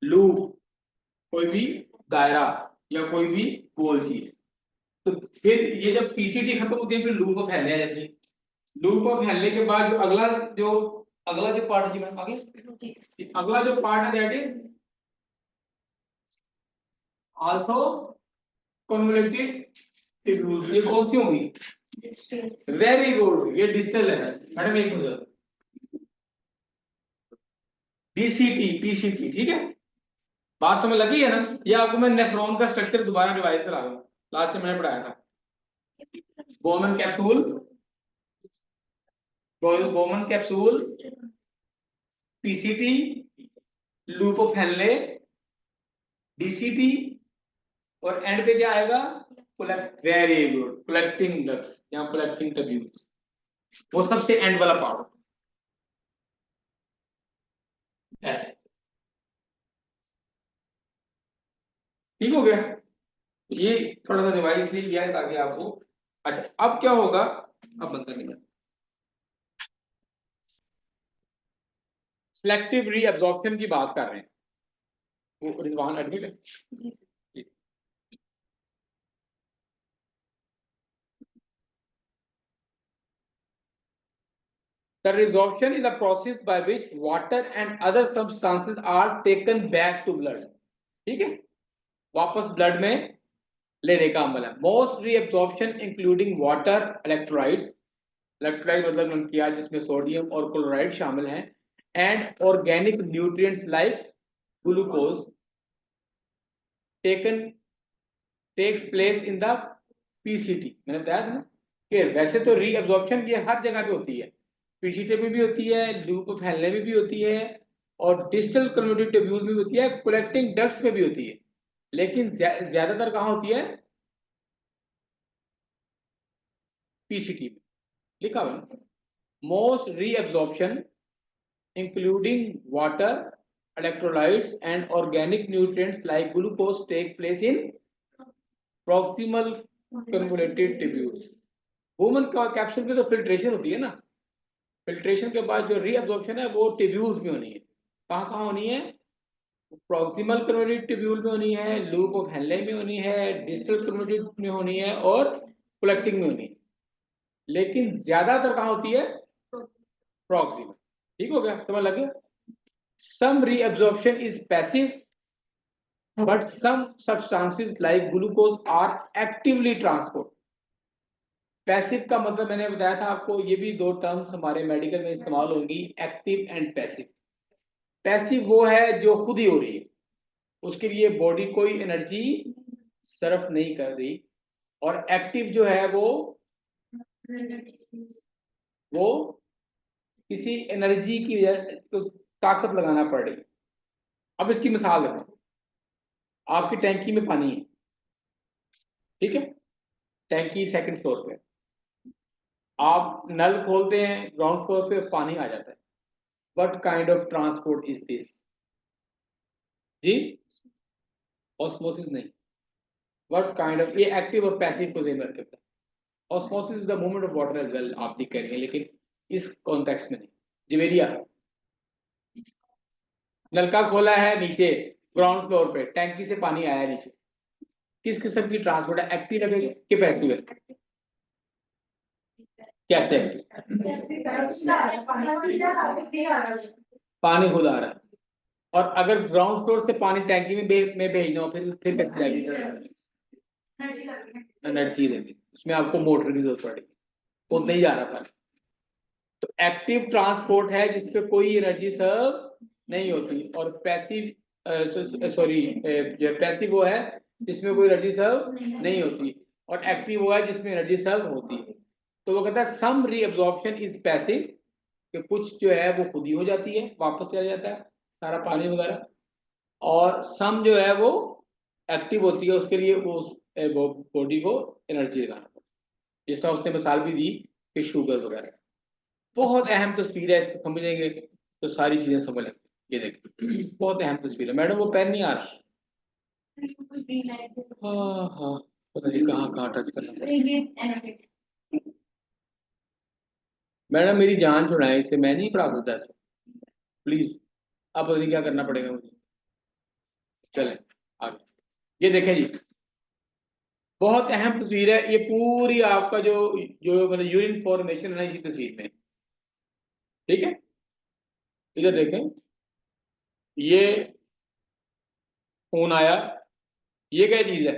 Loop, कोई भी दायरा या कोई भी गोल चीज। तो फिर ये जब पीसीटी खत्म होती है फिर लूप ऑफ फैलने आ जाती है। लूप ऑफ फैलने के बाद जो अगला जो पार्ट है जी मैम आगे, अगला जो पार्ट है that is also convoluted tubule. ये कौन सी होंगी? वेरी गुड, ये डिजिटल है मैडम। एक मिनट, बीसीटी पीसीटी, ठीक है। बात समझ लगी है ना? ये आपको मैं नेफ्रॉन का स्ट्रक्चर दोबारा रिवाइज करा रहा हूँ, लास्ट में मैंने पढ़ाया था। Bowman capsule, Bowman capsule, PCT, loop of Henle, DCT, और एंड पे क्या आएगा? वेरी गुड, कलेक्टिंग डक्ट्स या कलेक्टिंग ट्यूब्यूल्स, वो सबसे एंड वाला पार्ट ऐसे। ठीक हो गया? ये थोड़ा सा रिवाइज ही किया है ताकि आपको। अच्छा अब क्या होगा, अब बंद करने का सिलेक्टिव रीअब्जॉर्प्शन की बात कर रहे हैं। वो रिजवान एडमिट है जी sir. The resorption is a process by which water and other substances are taken back to blood. ठीक है, वापस ब्लड में लेने का अमल है। Most reabsorption including water, electrolytes, electrolyte मतलब नमकियात जिसमें सोडियम और क्लोराइड शामिल हैं, and organic nutrients like glucose taken takes place in the PCT. मैंने बताया था ना कि वैसे तो रीअब्जॉर्प्शन ये हर जगह पे होती है, पीसीटी में भी होती है, लूप ऑफ हेनले में भी होती है, और डिजिटल कन्वर्टेड ट्यूब्यूल में भी होती है, कलेक्टिंग डक्ट्स में भी होती है। लेकिन ज्यादातर कहाँ होती है? पीसीटी में लिखा हुआ। Most reabsorption including water, electrolytes and organic nutrients like glucose take place in proximal convoluted tubules। Woman का कैप्सूल की तो फिल्ट्रेशन होती है ना, फिल्ट्रेशन के बाद जो रीअब्जॉर्प्शन है वो ट्यूब्यूल्स में होनी है। कहाँ कहाँ होनी है? प्रॉक्सिमल कन्वोल्यूटेड ट्यूब्यूल में होनी है, लूप ऑफ हेनले में होनी है, डिस्टल कन्वोल्यूटेड में होनी है, और कलेक्टिंग में होनी है। लेकिन ज्यादातर कहाँ होती है? प्रॉक्सिमल। ठीक हो गया, समझ लग गया? Some reabsorption is passive, but some substances like glucose are actively transported। Passive का मतलब मैंने बताया था आपको, ये भी दो टर्म्स हमारे मेडिकल में इस्तेमाल होंगी, एक्टिव एंड पैसिव। पैसिव वो है जो खुद ही हो रही है, उसके लिए बॉडी कोई एनर्जी सर्फ नहीं कर रही, और एक्टिव जो है वो किसी एनर्जी की वजह तो ताकत लगाना पड़ रही। अब इसकी मिसाल देखो, आपकी टैंकी में पानी है, ठीक है, टैंकी सेकंड फ्लोर पे, आप नल खोलते हैं, ग्राउंड फ्लोर पे पानी आ जाता है। What kind of transport is this जी? ऑस्मोसिस नहीं। व्हाट काइंड ऑफ, ये एक्टिव और पैसिव को सेम करके बताए। Osmosis is the movement of water as well, आप भी कह रही हैं, लेकिन इस कॉन्टेक्स्ट में नहीं। जिवेरिया, नलका खोला है नीचे ग्राउंड फ्लोर पे, टैंकी से पानी आया नीचे, किस किस्म की ट्रांसपोर्ट है? एक्टिव है कि पैसिव है? कैसे? पानी खुद आ रहा है, और अगर ग्राउंड फ्लोर से पानी टैंकी में भेजना हो फिर कैसे जाएगी? एनर्जी देगी, उसमें आपको मोटर की जरूरत पड़ेगी, वो नहीं जा रहा पानी। तो एक्टिव ट्रांसपोर्ट है जिसपे कोई एनर्जी सर्व नहीं होती, और पैसिव सॉरी जो पैसिव वो है जिसमें कोई एनर्जी सर्व नहीं होती, और एक्टिव वो है जिसमें एनर्जी सर्व होती है। तो वो कहता है सम रीअब्जॉर्प्शन इज पैसिव, कि कुछ जो है वो खुद ही हो जाती है, वापस चला जाता है सारा पानी वगैरह, और सम जो है वो एक्टिव होती है, उसके लिए वो बॉडी को एनर्जी लगाना पड़ता है। जिस तरह उसने मिसाल भी दी कि शुगर वगैरह। बहुत अहम तस्वीर है, इसको समझेंगे तो सारी चीजें समझ लेंगे। ये देखिए बहुत अहम तस्वीर है मैडम, वो पेन नहीं आ रहा। हाँ हाँ, पता नहीं कहाँ कहाँ टच करना। मैडम मेरी जान छुड़ाएं, इसे मैं नहीं पढ़ा सकता ऐसे, प्लीज। अब पता नहीं क्या करना पड़ेगा मुझे। चलें आगे। ये देखें जी, बहुत अहम तस्वीर है ये पूरी, आपका जो जो मतलब यूरिन फॉर्मेशन है ना इसी तस्वीर में, ठीक है। इधर देखें, ये खून आया, ये क्या चीज है,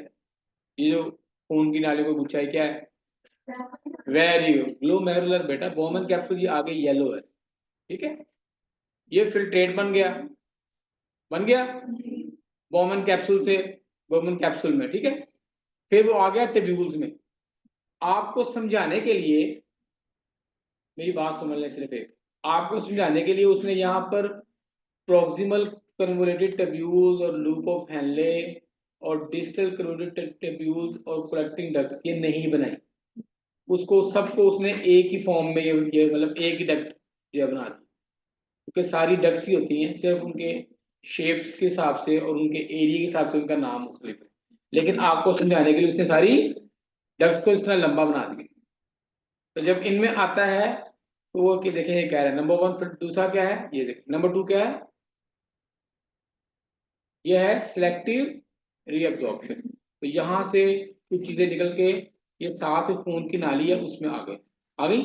ये जो खून की नाली को गुच्छा है क्या है, वेरी गुड, ग्लोमेरुलर बेटा, बोमन कैप्सूल, ये आगे येलो है, ठीक है। ये फिल्ट्रेट बन गया बोमन कैप्सूल से, बोमन कैप्सूल में, ठीक है। फिर वो आ गया टिब्यूल्स में। आपको समझाने के लिए, मेरी बात समझ लें सिर्फ एक, आपको समझाने के लिए उसने यहाँ पर प्रॉक्सिमल कन्वोलेटेड टेब्यूल्स और लूप ऑफ हेनले और डिस्टल कन्वोलेटेड टेब्यूल्स और कलेक्टिंग डक्ट्स ये नहीं बनाई, उसको सबको उसने एक ही फॉर्म में ये मतलब एक ही डक्ट जो बना दी, क्योंकि सारी डक्ट्स ही होती हैं, सिर्फ उनके शेप्स के हिसाब से और उनके एरिया के हिसाब से उनका नाम मुख्तलिफ है। लेकिन आपको समझाने के लिए उसने सारी डक्ट्स को इस तरह लंबा बना दिया। तो जब इनमें आता है तो वो कि देखें ये कह रहे हैं नंबर वन, फिर दूसरा क्या है ये देखें, नंबर टू क्या है, ये है सिलेक्टिव रीअब्जॉर्प्शन। तो यहाँ से कुछ चीजें निकल के ये साथ खून की नाली है उसमें आ गई।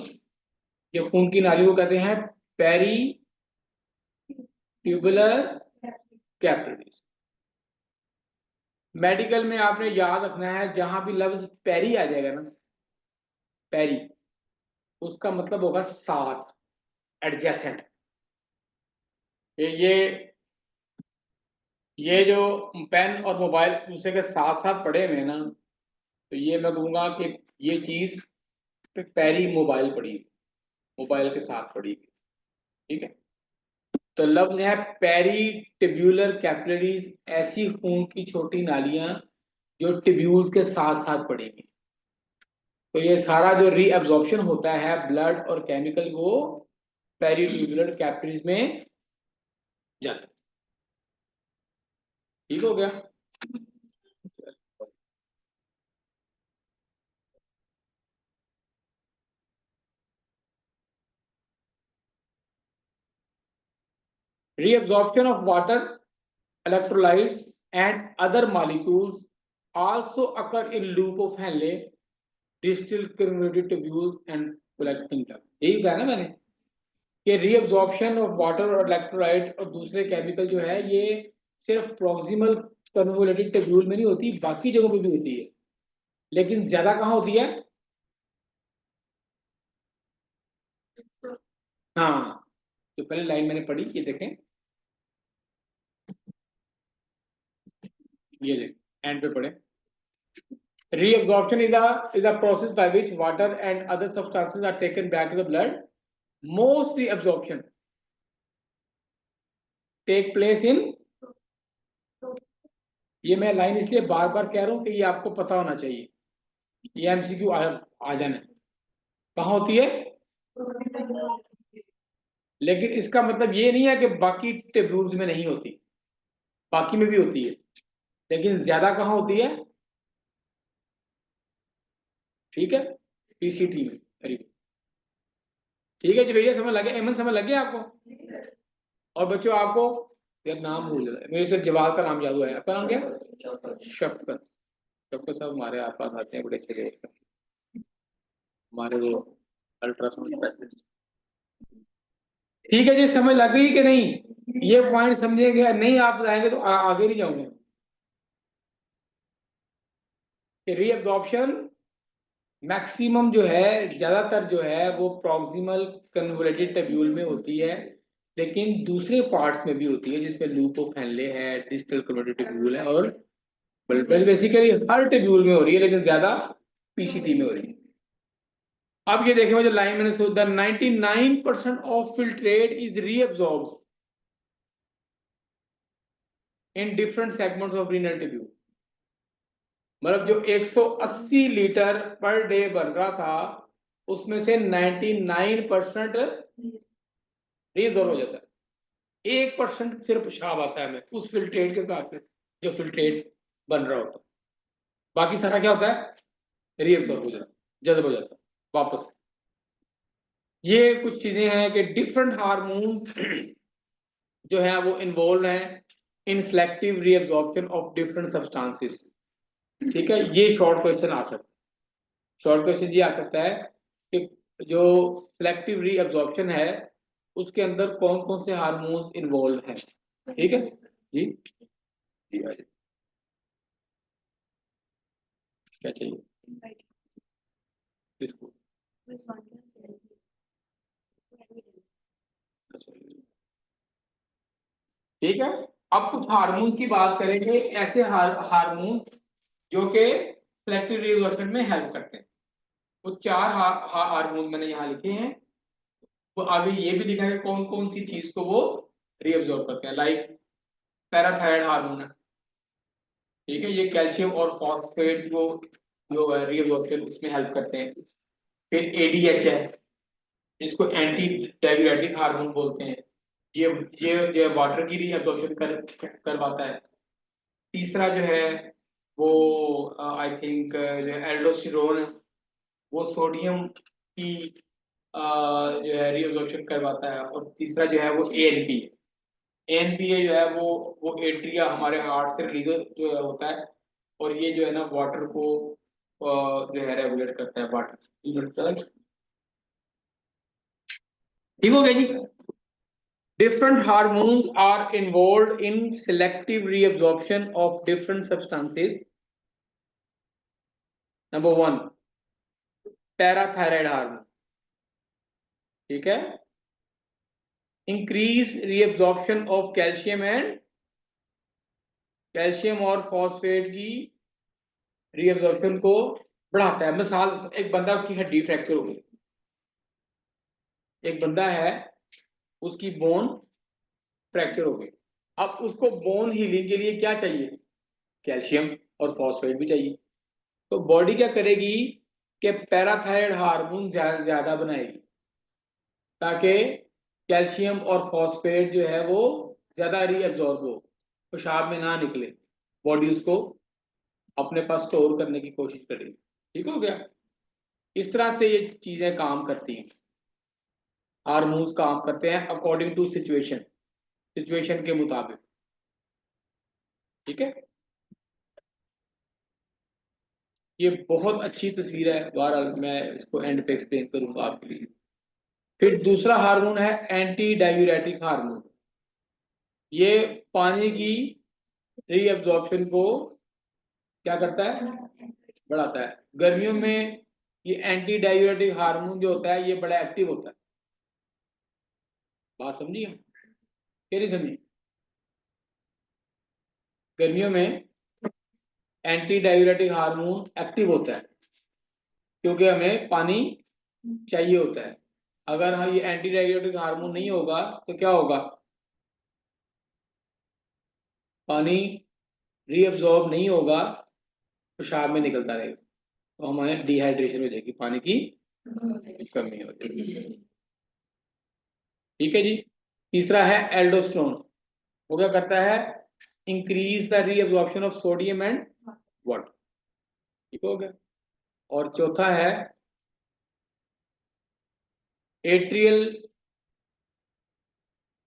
ये खून की नाली को कहते हैं पेरी ट्यूबुलर कैपिलरीज। मेडिकल में आपने याद रखना है, जहां भी लफ्ज पेरी आ जाएगा ना, पेरी, उसका मतलब होगा साथ, एडजेसेंट। ये ये जो पेन और मोबाइल दूसरे के साथ साथ पड़े हुए हैं ना, तो ये मैं कहूँगा कि ये चीज पेरी मोबाइल पड़ी, मोबाइल के साथ पड़ी, ठीक है। तो लफ्ज है पेरी टिब्यूलर कैपिलरीज, ऐसी खून की छोटी नालियां जो टिब्यूल्स के साथ साथ पड़ेंगी। तो ये सारा जो रीअब्जॉर्प्शन होता है ब्लड और केमिकल, वो पेरी ट्यूबुलर कैपिलरीज में जाता है, ठीक हो गया। Reabsorption of water, electrolytes, and other molecules also occur in loop of Henle, distal cumulative tubules, and collecting duct. यही कहा ना मैंने कि रीअब्जॉर्प्शन ऑफ वाटर और इलेक्ट्रोलाइट और दूसरे केमिकल जो है ये सिर्फ प्रॉक्सिमल कन्वोलेटेड ट्यूब्यूल में नहीं होती, बाकी जगहों पे भी होती है, लेकिन ज्यादा कहाँ होती है। हाँ, तो पहले लाइन मैंने पढ़ी, ये देखें, ये देखें एंड पे पढ़े, reabsorption is a process by which water and other substances are taken back to the blood. Most reabsorption take place in, ये मैं लाइन इसलिए बार बार कह रहा हूं कि ये आपको पता होना चाहिए, ये एमसीक्यू आ जाना है, कहाँ होती है। लेकिन इसका मतलब ये नहीं है कि बाकी टेब्यूल्स में नहीं होती, बाकी में भी होती है, लेकिन ज्यादा कहाँ होती है, ठीक है, पीसीटी में। वेरी गुड, ठीक है जी भैया, समझ लगे, एमन समझ लगे आपको। और बच्चों आपको यार नाम भूल जाता है, मेरे से जवाब का नाम याद हुआ है, आपका नाम क्या है, शफकत। शफकत साहब हमारे आसपास आते हैं, बड़े अच्छे दोस्त हैं हमारे, वो अल्ट्रासाउंड स्पेशलिस्ट। ठीक है जी, समझ लग गई कि नहीं, ये पॉइंट समझेंगे नहीं आप बताएंगे तो आगे नहीं जाऊंगा। रीअब्जॉर्प्शन मैक्सिमम जो है, ज्यादातर जो है वो प्रॉक्सिमल कन्वोलेटेड टेब्यूल में होती है, लेकिन दूसरे पार्ट्स में भी होती है, जिसमें लूप ऑफ हेनले है, डिस्टल कन्वोलेटेड टेब्यूल है, और बेसिकली हर टेब्यूल में हो रही है, लेकिन ज्यादा पीसीटी में हो रही है। अब ये देखें, जो लाइन मैंने सोचा, 99% of filtrate is reabsorbed in different segments of renal tube. मतलब जो 180 लीटर पर डे बन रहा था, उसमें से 99% रीअब्सॉर्ब हो जाता है, 1% सिर्फ पेशाब आता है हमें उस फिल्ट्रेट के साथ में, जो फिल्ट्रेट बन रहा होता है, बाकी सारा क्या होता है, रीअब्सॉर्ब हो जाता है, जज्ब हो जाता है वापस। ये कुछ चीजें हैं कि डिफरेंट हार्मोन जो है वो इन्वॉल्व हैं in selective reabsorption of different substances. ठीक है, ये शॉर्ट क्वेश्चन आ सकता है। शॉर्ट क्वेश्चन ये आ सकता है कि जो सेलेक्टिव रीअब्जॉर्प्शन है उसके अंदर कौन कौन से हार्मोन्स इन्वॉल्व हैं। ठीक है जी, क्या चाहिए किसको? ठीक है, अब कुछ हार्मोन्स की बात करेंगे, ऐसे हार्मोन्स जो कि सेलेक्टिव रीअब्जॉर्प्शन में हेल्प करते हैं। वो चार हार्मोन मैंने यहाँ लिखे हैं। वो आगे ये भी लिखा है कौन कौन सी चीज को वो रीअब्जॉर्ब करते हैं। लाइक पैराथायराइड हार्मोन है, ठीक है, ये कैल्शियम और फॉस्फेट को जो रीअब्जॉर्प्शन उसमें हेल्प करते हैं। फिर एडीएच है, इसको एंटी डाययूरेटिक हार्मोन बोलते हैं। ये ये वाटर की रीअब्जॉर्प्शन करवाता है। तीसरा जो है वो आई थिंक जो एल्डोस्टेरोन है, वो सोडियम की जो है रीअब्जॉर्प्शन करवाता है। और तीसरा जो है वो एएनपी है। एएनपी जो है वो एट्रिया हमारे हार्ट से रिलीज जो है होता है, और ये जो है ना वाटर को जो है रेगुलेट करता है। वाटर ठीक हो गया जी। Different hormones are involved in selective reabsorption of different substances. Number one, parathyroid hormone. ठीक है, increase reabsorption of कैल्शियम और फॉस्फेट की रीअब्जॉर्प्शन को बढ़ाता है। मिसाल, एक बंदा उसकी हड्डी फ्रैक्चर हो गई, एक बंदा है उसकी बोन फ्रैक्चर हो गई। अब उसको बोन हीलिंग के लिए क्या चाहिए? कैल्शियम और फॉस्फेट भी चाहिए। तो बॉडी क्या करेगी कि पैराथायराइड हार्मोन ज्यादा बनाएगी ताकि कैल्शियम और फॉस्फेट जो है वो ज्यादा रीअब्जॉर्ब हो, पेशाब में ना निकले, बॉडी उसको अपने पास स्टोर करने की कोशिश करेगी। ठीक हो गया। इस तरह से ये चीजें काम करती हैं, हार्मोन्स काम करते हैं अकॉर्डिंग टू सिचुएशन, सिचुएशन के मुताबिक। ठीक है, ये बहुत अच्छी तस्वीर है, बहरहाल मैं इसको एंड पे एक्सप्लेन करूंगा आपके लिए। फिर दूसरा हार्मोन है एंटी डायूरेटिक हार्मोन। ये पानी की रीअब्जॉर्प्शन को क्या करता है? बढ़ाता है। गर्मियों में ये एंटी डायूरेटिक हार्मोन जो होता है ये बड़ा एक्टिव होता है। बात समझिए, क्या नहीं समझी? गर्मियों में एंटी डायूरेटिक हार्मोन एक्टिव होता है क्योंकि हमें पानी चाहिए होता है। अगर हाँ ये एंटी डायूरेटिक हार्मोन नहीं होगा तो क्या होगा? पानी रीअब्जॉर्ब नहीं होगा, पेशाब में निकलता रहेगा, तो हमें डिहाइड्रेशन हो जाएगी, पानी की कमी हो जाएगी। ठीक है जी। तीसरा है एल्डोस्टेरोन। वो क्या करता है? Increase the reabsorption of sodium and water. ठीक हो गया। और चौथा है एट्रियल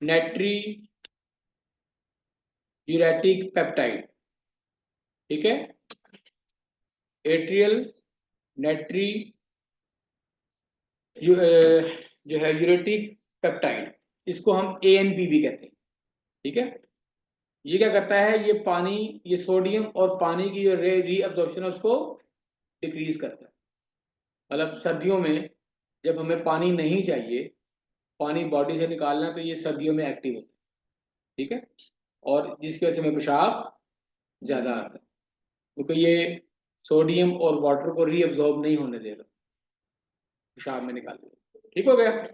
नेट्री यूरेटिक पेप्टाइड। ठीक है, एट्रियल नेट्री जो है यूरेटिक पेप्टाइड, इसको हम एएनपी भी कहते हैं। ठीक है, ये क्या करता है? ये पानी, ये सोडियम और पानी की जो रीअब्जॉर्प्शन है उसको डिक्रीज करता है। मतलब सर्दियों में जब हमें पानी नहीं चाहिए, पानी बॉडी से निकालना है, तो ये सर्दियों में एक्टिव होता है। ठीक है, और जिसकी वजह से हमें पेशाब ज्यादा आता है क्योंकि ये सोडियम और वाटर को रीअब्जॉर्ब नहीं होने देगा, पेशाब में निकाल देगा। ठीक हो गया।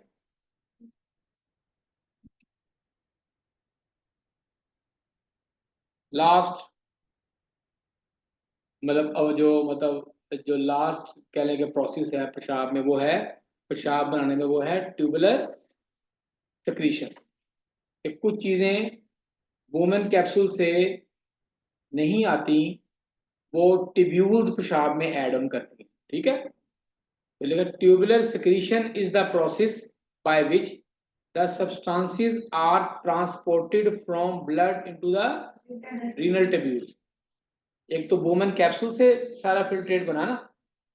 लास्ट मतलब अब जो जो लास्ट कहने के प्रोसेस है पेशाब में, वो है पेशाब बनाने में, वो है ट्यूबुलर सिक्रीशन। कुछ चीजें वुमेन कैप्सूल से नहीं आती, वो ट्यूब्यूल्स पेशाब में ऐड ऑन करती है। ठीक है, तो लेकिन tubular secretion is the process by which the substances are transported from blood into the renal tubules. एक तो बोमन कैप्सूल से सारा फिल्ट्रेट बना ना,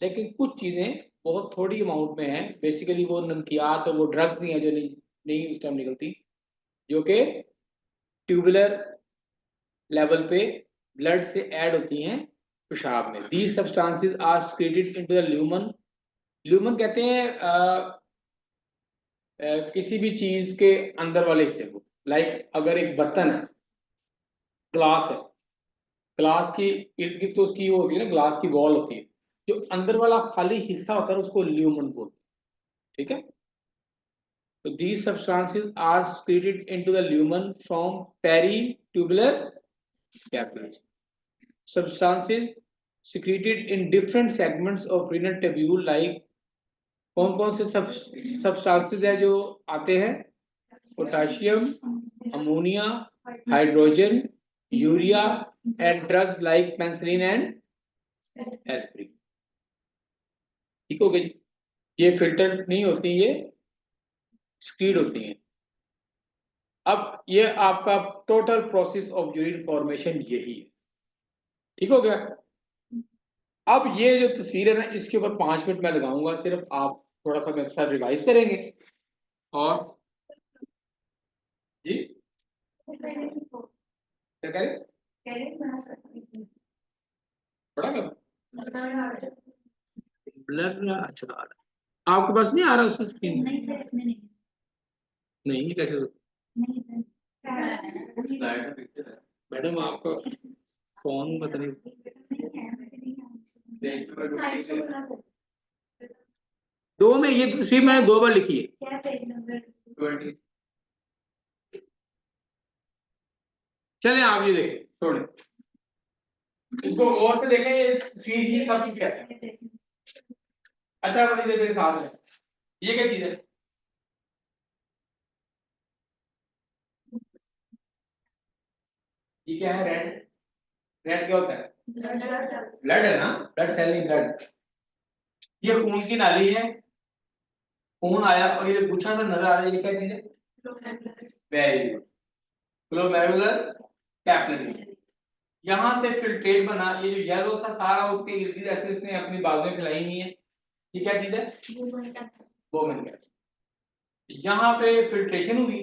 लेकिन कुछ चीजें बहुत थोड़ी अमाउंट में है, बेसिकली वो नमकियात और वो ड्रग्स नहीं है जो नहीं नहीं उस टाइम निकलती, जो कि ट्यूबुलर लेवल पे ब्लड से ऐड होती हैं पेशाब में। These substances are secreted into the lumen. Lumen कहते हैं किसी भी चीज के अंदर वाले हिस्से को। लाइक अगर एक बर्तन है, ग्लास है, ग्लास की इर्द गिर्द तो उसकी वो होती है ना, ग्लास की वॉल होती है, जो अंदर वाला खाली हिस्सा होता है उसको ल्यूमन बोलते हैं। ठीक है, तो these substances are secreted into the lumen from peritubular capillaries. Substances secreted in different segments of renal tubule like कौन कौन से substances है जो आते हैं? Potassium, ammonia, hydrogen, urea and drugs like penicillin and aspirin। ठीक हो गई, ये फिल्टर नहीं होती, ये स्क्रीड होती हैं। अब ये आपका total process of urine formation यही है। ठीक हो गया। अब ये जो तस्वीर है ना, इसके ऊपर 5 मिनट मैं लगाऊंगा, सिर्फ आप थोड़ा सा मेरे साथ रिवाइज करेंगे। और जी क्या करें, बड़ा कर ब्लर। अच्छा आ रहा, आपके पास नहीं आ रहा उसमें स्क्रीन? नहीं कैसे मैडम, आपका फोन पता नहीं। दो में ये तस्वीर मैंने 2 बार लिखी है। 20। चले आप ये देखें, छोड़े इसको गौर से देखें, ये तस्वीर ये सब चीज क्या है। अच्छा बड़ी देर मेरे साथ है, ये क्या चीज है? ये क्या है? रेड। रेड क्या होता है? ब्लड है ना, ब्लड सेल नहीं, ब्लड। ये खून की नाली है, खून आया और ये पूछा सा नजर आ रहा है, ये क्या चीज है? Very good, glomerular capillary. यहाँ से फिल्ट्रेट बना, ये जो येलो सा सारा उसके इर्द गिर्द ऐसे उसने अपनी बाजुएं फैलाई हुई है, ये क्या चीज है? बोमन कैपिलरी। यहाँ पे फिल्ट्रेशन हुई।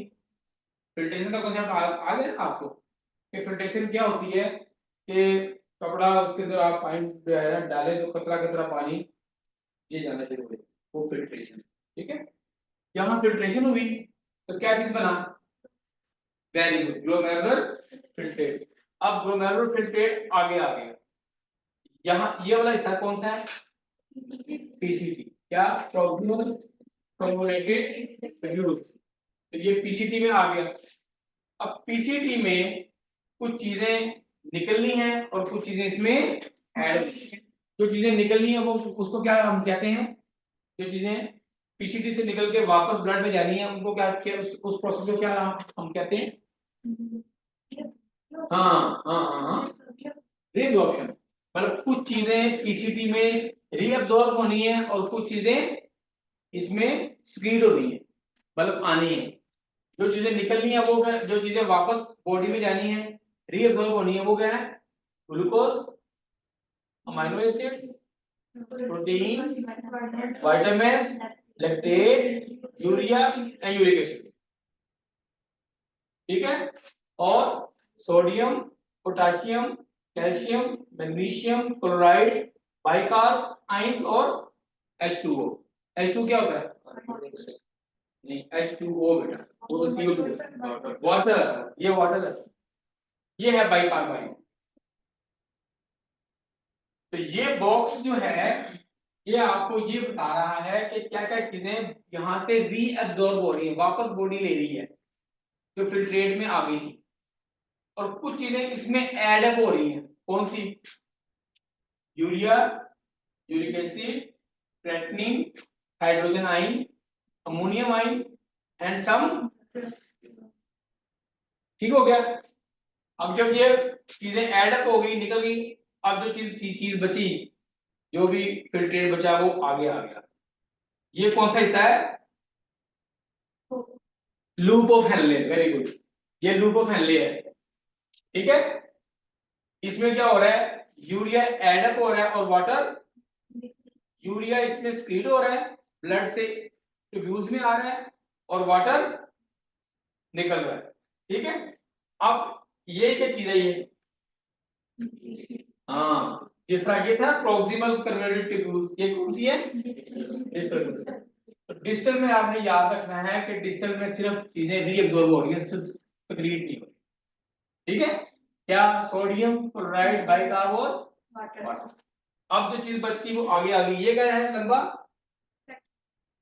फिल्ट्रेशन का कॉन्सेप्ट आ गया ना आपको, कि फिल्ट्रेशन क्या होती है कि कपड़ा उसके अंदर आप पानी जो है ना डालें तो कतरा कतरा पानी ये जाना शुरू हो, वो फिल्ट्रेशन। ठीक है, यहाँ फिल्ट्रेशन हुई तो क्या चीज बना? Very good, glomerular filtrate. अब ग्लोमेरुलर फिल्ट्रेट आगे आ गया, यहाँ ये वाला हिस्सा कौन सा है? पीसीटी। क्या? Proximal convoluted tubule. तो ये पीसीटी में आ गया। अब पीसीटी में कुछ चीजें निकलनी है और कुछ चीजें इसमें ऐड। जो चीजें निकलनी है वो उसको क्या हम कहते हैं? जो चीजें पीसीटी से निकल के वापस ब्लड में जानी है उनको क्या उस प्रोसेस को क्या हम कहते हैं? हाँ हाँ हाँ हाँ, रीअब्जॉर्प्शन। मतलब कुछ चीजें पीसीटी में रीअब्जॉर्ब होनी है और कुछ चीजें इसमें स्क्रीड होनी है, मतलब आनी है। जो चीजें निकलनी है वो जो चीजें वापस बॉडी में जानी है, रीअब्जॉर्ब होनी है, वो क्या है? Glucose, amino acid, protein, vitamins, lactate, urea and uric acid. ठीक है, और sodium, potassium, calcium, magnesium, chloride, bicarb ions और H2O। H2 क्या होता है? नहीं, H2O बेटा, वो तो CO2 वाटर, ये वाटर है, ये है बाइकार्बाइड। तो ये बॉक्स जो है ये आपको ये बता रहा है कि क्या क्या चीजें यहाँ से रीअब्सॉर्ब हो रही है, वापस बॉडी ले रही है जो फिल्ट्रेट में आ गई थी, और कुछ चीजें इसमें ऐड अप हो रही हैं। कौन सी? Urea, uric acid, creatinine, hydrogen ion, ammonium ion and some. ठीक हो गया। अब जब ये चीजें ऐड अप हो गई, निकल गई, अब जो चीज बची, जो भी फिल्ट्रेट बचा वो आगे आ गया। ये कौन सा हिस्सा है? Loop of Henle. Very good, ये लूप ऑफ हेनले है। ठीक है, इसमें क्या हो रहा है, यूरिया एडअप हो रहा है और वाटर, यूरिया इसमें स्क्रीड हो रहा है, ब्लड से ट्यूब्यूल्स में आ रहा है और वाटर निकल रहा है। ठीक है, अब ये क्या चीज है ये, हाँ जिस तरह ये था प्रोक्सिमल कन्वर्टेड ट्यूब्यूल्स, ये कौन सी है, डिस्टल। तो डिस्टल में आपने याद रखना है कि डिस्टल में सिर्फ चीजें रीअब्सॉर्ब हो रही है, सिर्फ सक्रीट नहीं हो रही। ठीक है, क्या, सोडियम क्लोराइड बाइकार्ब और वाटर। अब जो चीज बच गई वो आगे आ गई, ये क्या है लंबा,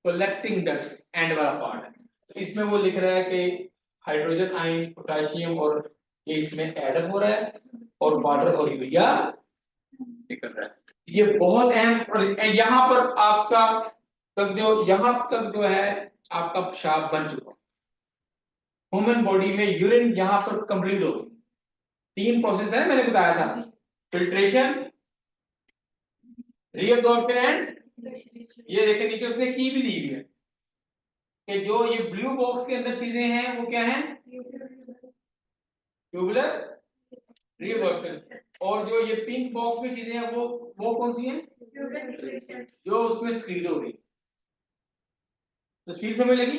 कलेक्टिंग डक्ट्स एंड वाला पार्ट है। तो इसमें वो लिख रहा है कि हाइड्रोजन आयन, पोटेशियम और ये इसमें एडअप हो रहा है और वाटर और यूरिया निकल रहा है। ये बहुत अहम, और यहाँ पर आपका तक जो यहाँ तक जो है आपका पेशाब बन चुका, ह्यूमन बॉडी में यूरिन यहाँ पर कंप्लीट हो गई। 3 प्रोसेस है मैंने बताया था, फिल्ट्रेशन, रीअब्जॉर्प्शन एंड, ये देखिए नीचे उसने की भी दी हुई है कि जो ये ब्लू बॉक्स के अंदर चीजें हैं वो क्या हैं, ट्यूबुलर रीअब्जॉर्प्शन, और जो ये पिंक बॉक्स में चीजें हैं वो कौन सी हैं, जो उसमें स्क्रीड हो रही। तस्वीर समझ लगी,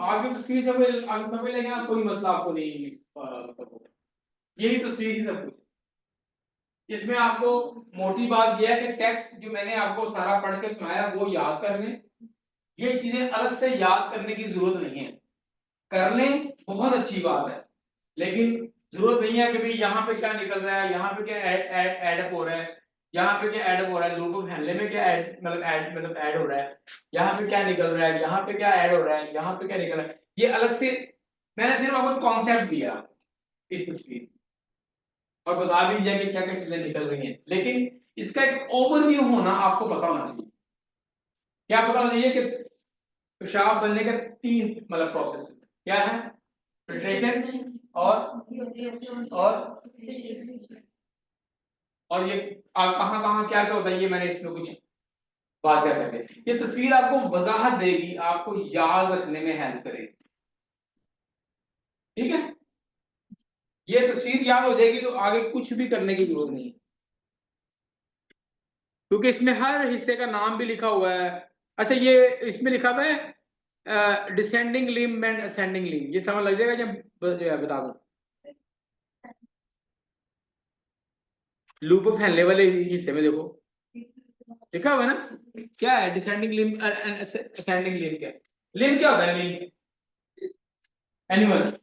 आगे तस्वीर समझ, आगे समझ लेंगे, कोई मसला आपको नहीं यही तस्वीर ही सब कुछ। इसमें आपको मोटी बात यह है कि टेक्स्ट जो मैंने आपको सारा पढ़ के सुनाया वो याद कर लें, ये चीजें अलग से याद करने की जरूरत नहीं है, कर लें बहुत अच्छी बात है, लेकिन जरूरत नहीं है कि भाई यहाँ पे क्या निकल रहा है, यहाँ पे क्या एडअप हो रहा है, यहाँ पे क्या एडअप हो रहा है, लूप हैंडले में क्या मतलब ऐड हो रहा है, यहाँ पे क्या निकल रहा है, यहाँ पे क्या ऐड हो रहा है, यहाँ पे क्या निकल रहा है, ये अलग से मैंने सिर्फ आपको कॉन्सेप्ट दिया इस तस्वीर और बता भी दिया कि क्या क्या चीजें निकल रही हैं, लेकिन इसका एक ओवरव्यू होना आपको पता होना चाहिए। क्या पता होना चाहिए कि पेशाब बनने का 3 मतलब प्रोसेस क्या है, फिल्ट्रेशन और ये कहाँ कहाँ क्या क्या होता है, ये मैंने इसमें कुछ वाज़ेह कर दिया। ये तस्वीर आपको वजाहत देगी, आपको याद रखने में हेल्प करेगी। ठीक है, ये तस्वीर याद हो जाएगी तो आगे कुछ भी करने की जरूरत नहीं है, क्योंकि इसमें हर हिस्से का नाम भी लिखा हुआ है। अच्छा, ये इसमें लिखा हुआ है descending limb and ascending limb, ये समझ लग जाएगा जब जो है बता दूं। लूप फैलने वाले हिस्से में देखो लिखा हुआ है ना, क्या है descending limb and ascending limb, क्या लिम्ब क्या होता है, limb animal,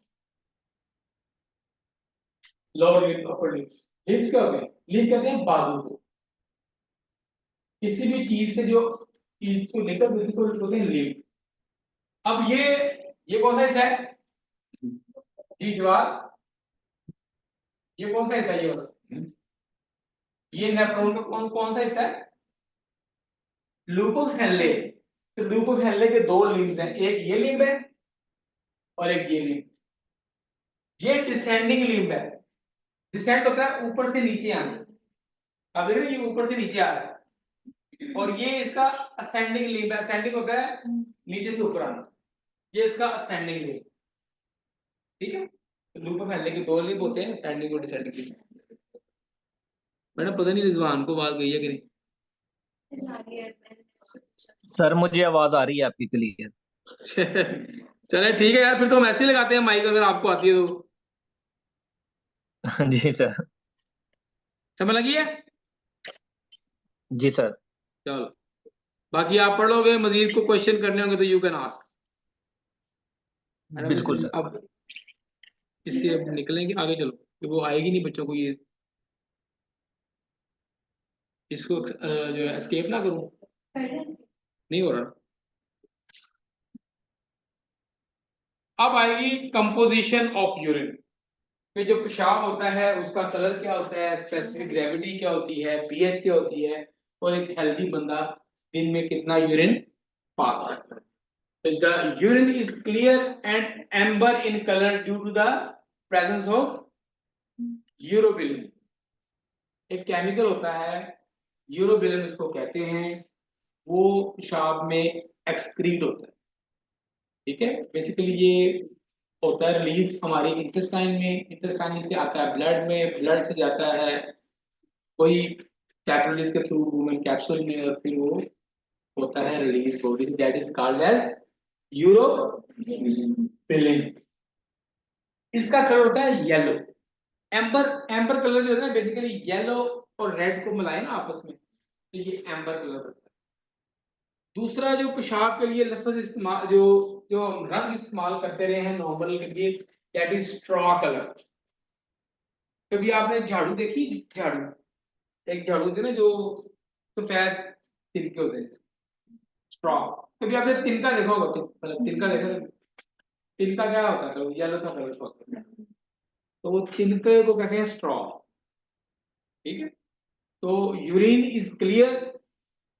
lower limb upper limb, limb क्या होते हैं, लिम्ब कहते हैं बाजू को, किसी भी चीज से जो चीज को लेकर दूसरी को बोलते हैं लिम्ब। अब ये कौन सा हिस्सा है जी, जवाब, ये कौन सा हिस्सा है, ये वाला, ये नेफ्रॉन का कौन कौन सा हिस्सा है, लूपस हेनले। तो लूपस हेनले के 2 लिम्ब्स हैं, एक ये लिम्ब है और एक ये लिम्ब, ये डिसेंडिंग लिम्ब है, डिसेंड होता है ऊपर से नीचे आना, अब देख रहे हैं ये ऊपर से नीचे आ रहा है, और ये इसका असेंडिंग लिम्ब है, असेंडिंग होता है नीचे से ऊपर आना, ये इसका असेंडिंग लिम्ब। ठीक है, तो लूपस हेनले के 2 लिम्ब होते हैं, असेंडिंग और डिसेंडिंग लिम्ब। मैडम पता नहीं रिजवान को बात गई है कि नहीं। सर मुझे आवाज आ रही है आपकी क्लियर। चले ठीक है यार, फिर तो हम ऐसे ही लगाते हैं माइक, अगर आपको आती है तो। जी सर। समझ लगी है, जी सर। चलो बाकी आप पढ़ लोगे, मजीद को क्वेश्चन करने होंगे तो यू कैन आस्क। मैडम बिल्कुल सर। अब इसके अब निकलेंगे आगे, चलो कि वो आएगी नहीं बच्चों को, ये इसको जो है एस्केप ना करूं, नहीं हो रहा। अब आएगी कंपोजिशन ऑफ यूरिन, कि जो पेशाब होता है उसका कलर क्या होता है, स्पेसिफिक ग्रेविटी क्या होती है, पीएच क्या होती है, और एक हेल्दी बंदा दिन में कितना यूरिन पास करता है। The urine is clear and amber in color due to the presence of urobilin। एक केमिकल होता है यूरोबिलिन इसको कहते हैं, वो पेशाब में एक्सक्रीट होता है। ठीक है, बेसिकली ये होता है रिलीज हमारी इंटेस्टाइन में, इंटेस्टाइन से आता है ब्लड में, ब्लड से जाता है कोई कैपिलरीज के थ्रू वूमेन कैप्सूल में, और फिर वो होता है release body, that is called as urobilin. इसका कलर होता है येलो। एम्बर, एम्बर कलर जो होता है बेसिकली येलो और रेड को मिलाए ना आपस में, तो ये एम्बर कलर होता है। दूसरा जो पेशाब के लिए लफ्ज इस्तेमाल, जो जो हम रंग इस्तेमाल करते रहे हैं नॉर्मल के लिए, दैट इज स्ट्रॉ कलर। कभी आपने झाड़ू देखी, झाड़ू, एक झाड़ू होती है ना जो सफेद तिनके होते हैं, स्ट्रॉ। कभी आपने तिनका देखा होगा, मतलब तिनका देखा है? तिनका क्या होता है, तो येलो सा कलर होता है, तो वो तिनके को कहते हैं स्ट्रॉ। ठीक है, तो यूरिन इज क्लियर,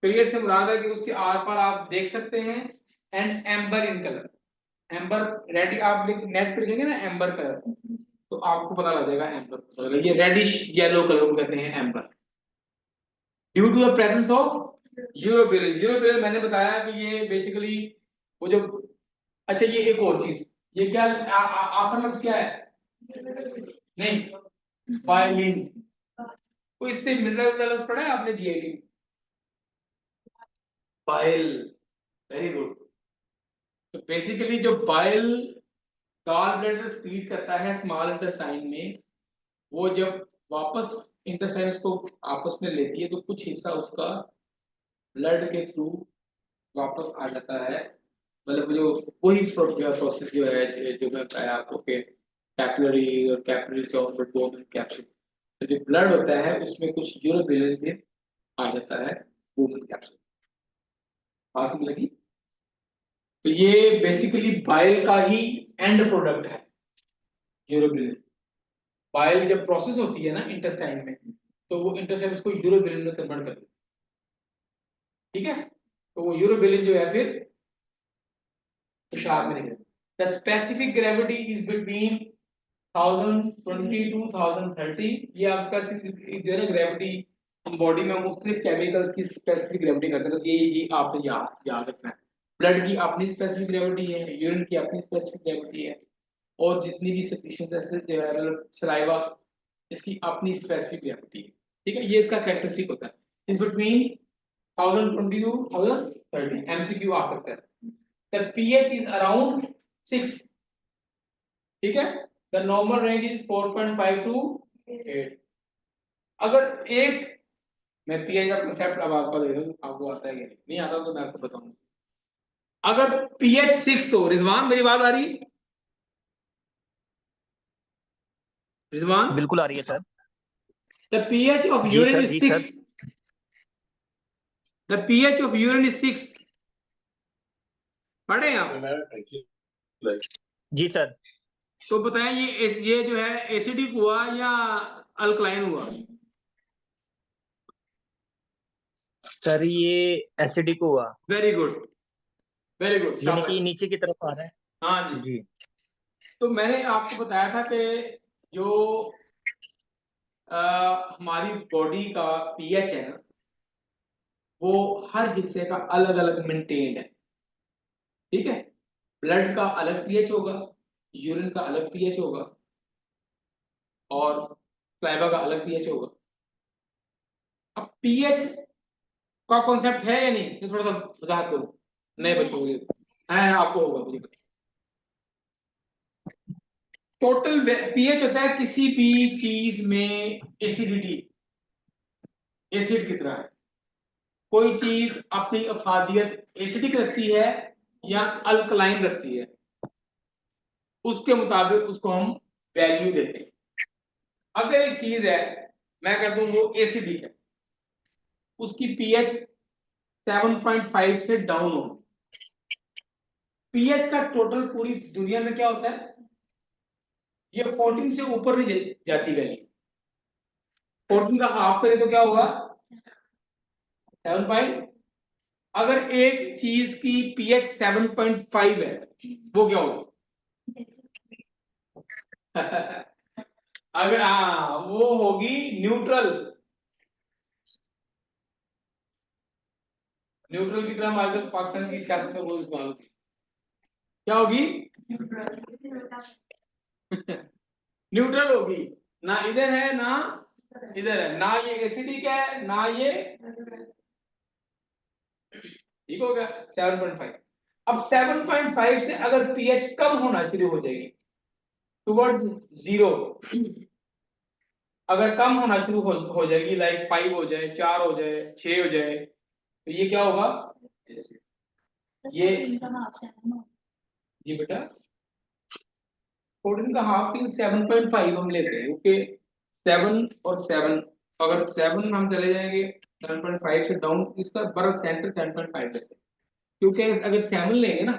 क्लियर से मुराद है कि उसके आर पार आप देख सकते हैं, and amber in colour. Amber red, आप नेट पे लिखेंगे ना एम्बर कलर, तो आपको पता लग जाएगा एम्बर कलर, ये रेडिश येलो कलर को कहते हैं amber, due to the presence of urobilin. Urobilin मैंने बताया कि ये बेसिकली वो जो, अच्छा ये एक और चीज, ये क्या आसन लफ्ज क्या है, नहीं बाइलिन, तो इससे मिनरल लफ्ज पढ़ा है आपने जीआईटी, बाइल, वेरी गुड। तो बेसिकली जो बाइल गॉल ब्लैडर सीक्रेट करता है स्मॉल इंटेस्टाइन में, वो जब वापस इंटेस्टाइन को आपस में लेती है तो कुछ हिस्सा उसका ब्लड के थ्रू वापस आ जाता है, मतलब जो वही प्रोसेस जो है, जो मैं बताया आपको कि कैपिलरी और कैपिलरी से और बोन कैप्सूल, तो जो ब्लड होता है उसमें कुछ यूरोबिलिन भी आ जाता है बोन कैप्सूल। बात समझ लगी? तो ये बेसिकली बाइल का ही एंड प्रोडक्ट है यूरोबिलिन। बाइल जब प्रोसेस होती है ना इंटेस्टाइन में, तो वो इंटेस्टाइन उसको यूरोबिलिन में कन्वर्ट कर देती है। ठीक है, तो वो यूरोबिलिन जो है फिर पेशाब में निकलता है। The specific gravity is between 1020 to 1030। ये आपका जो है ना ग्रेविटी, हम बॉडी में मुख्तलिफ केमिकल्स की स्पेसिफिक ग्रेविटी करते हैं, बस ये आपने याद रखना है। ब्लड की अपनी स्पेसिफिक ग्रेविटी है, यूरिन की अपनी स्पेसिफिक ग्रेविटी है, और जितनी भी सेक्रीशन जैसे जो है मतलब सलाइवा, इसकी अपनी स्पेसिफिक ग्रेविटी है। ठीक है, ये इसका कैरेक्टरिस्टिक होता है। इज बिटवीन 1020 टू 1030, एमसीक्यू आ सकता है। The pH is around 6। ठीक है, the normal range is 4.5 to 8। अगर एक, मैं पीएच का कंसेप्ट अब आपको दे दूं, आपको आता है कि नहीं आता तो मैं आपको बताऊंगा। अगर पीएच 6 हो, रिजवान मेरी बात आ रही है? रिजवान, बिल्कुल आ रही है सर। द पीएच ऑफ जी यूरिन सर, इज जी sir. 6, the pH of urine is 6। पढ़े आप? जी सर। तो बताएं ये जो है एसिडिक हुआ या अल्कलाइन हुआ? सर ये एसिडिक हुआ। वेरी गुड, वेरी गुड, यानी शाबाश। कि नीचे की तरफ आ रहा हाँ है। जी। जी। तो मैंने आपको बताया था कि जो हमारी बॉडी का पीएच है ना, वो हर हिस्से का अलग अलग मेंटेन्ड है। ठीक है, ब्लड का अलग पीएच होगा, यूरिन का अलग पीएच होगा, और स्लाइवा का अलग पीएच होगा। अब पीएच का कॉन्सेप्ट है या नहीं, तो थोड़ा सा वजाहत करो नए बच्चों के लिए। है आपको होगा मुझे। टोटल पीएच होता है किसी भी चीज में एसिडिटी, एसिड की तरह है। कोई चीज अपनी अफादियत एसिडिक रखती है या अल्कलाइन रखती है, उसके मुताबिक उसको हम वैल्यू देते हैं। अगर एक चीज है, मैं कहता हूं वो एसिडिक है, उसकी पीएच 7.5 से डाउन हो। पीएच का टोटल पूरी दुनिया में क्या होता है, ये 14 से ऊपर नहीं जाती वैल्यू। 14 का हाफ करें तो क्या होगा, 7 अगर एक चीज की पीएच 7.5 है, वो क्या होगा? अगर हाँ, वो होगी न्यूट्रल। न्यूट्रल की तरह आजकल पाकिस्तान की सियासत में बहुत इस्तेमाल होती है। क्या होगी? न्यूट्रल होगी, ना इधर है ना इधर है, ना ये एसिडिक है ना ये, ठीक हो गया 7.5। अब 7.5 से अगर पीएच कम होना शुरू हो जाएगी टुवर्ड जीरो, अगर कम होना शुरू हो जाएगी, लाइक 5 हो जाए, 4 हो जाए, 6 हो जाए, तो ये क्या होगा, ये जी बेटा 14 का हाफ की 7.5 हम लेते हैं, क्योंकि 7 और 7, अगर 7 हम चले जाएंगे 7.5 से डाउन, इसका बर्फ सेंटर 7.5 लेते हैं, क्योंकि अगर 7 लेंगे ना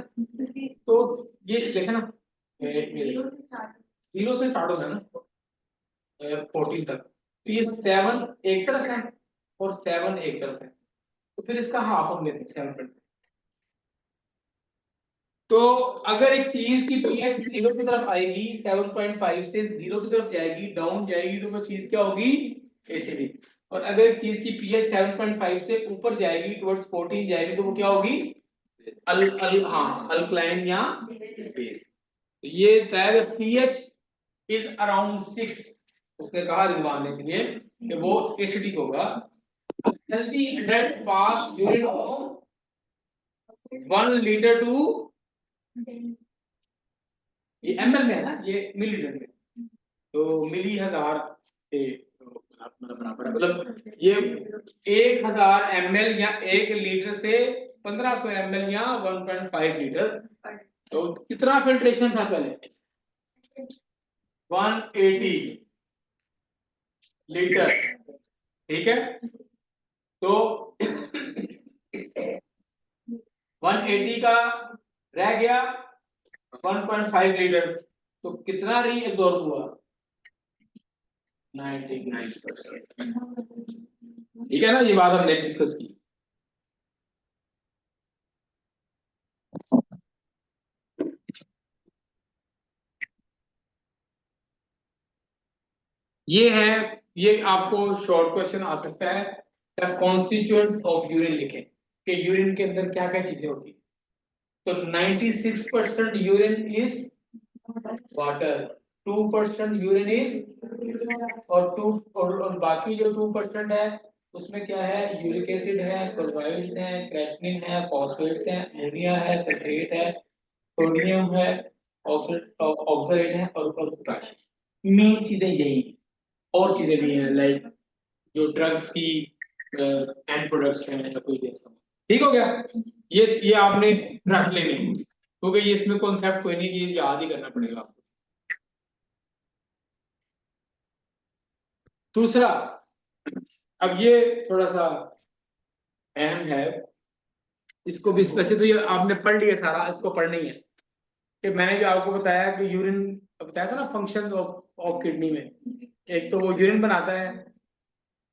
तो ये देखे ना, जीरो से स्टार्ट होता है ना 14 तक, तो ये 7 एक तरफ है और 7 एक तरफ है, तो फिर इसका हाफ हम लेते हैं 7.5। तो अगर एक चीज की पीएच 0 की तरफ आएगी, 7.5 से 0 की तरफ जाएगी, डाउन जाएगी, तो वो चीज क्या होगी, एसिडिक। और अगर एक चीज की पीएच 7.5 से ऊपर जाएगी, टुवर्ड्स 14 जाएगी, तो वो क्या होगी, हाँ अल्कलाइन या बेस। तो ये तय पीएच इज अराउंड 6, उसने कहा रिजवान ने, इसलिए कि वो एसिडिक होगा। Healthy blood pass urine of 1 litre to, ये ml में है ना, ये मिलीलीटर में, तो मिली हजार से मतलब बराबर है, मतलब ये 1000 ml या 1 लीटर से 1500 ml या 1.5 लीटर। तो कितना फिल्ट्रेशन था पहले, 180 लीटर, ठीक है। तो 180 का रह गया 1.5 लीटर, तो कितना री एब्जॉर्ब हुआ, 99%। ठीक है ना, ये बात हमने डिस्कस की। ये है, ये आपको शॉर्ट क्वेश्चन आ सकता है, द कॉन्स्टिट्यूएंट ऑफ यूरिन लिखें कि यूरिन के अंदर क्या क्या चीजें होती है। तो 96% urine is water, 2% urine is, और बाकी जो 2% है उसमें क्या है, यूरिक एसिड है, क्लोराइड्स है, क्रेटनिन है, फॉस्फेट्स है, अमोनिया है, सल्फेट है, सोडियम है, ऑक्सलेट है और पोटेशियम। मेन चीजें यही हैं। और चीजें भी हैं, लाइक जो ड्रग्स की एंड प्रोडक्ट्स हैं या कोई जैसा। ठीक हो गया, ये आपने रख लेनी है, क्योंकि ये इसमें कॉन्सेप्ट कोई नहीं कि ये याद ही करना पड़ेगा आपको। दूसरा, अब ये थोड़ा सा अहम है, इसको भी वैसे तो ये आपने पढ़ लिया सारा, इसको पढ़ना ही है कि मैंने जो आपको बताया कि यूरिन बताया था ना, फंक्शन ऑफ किडनी में, एक तो वो यूरिन बनाता है,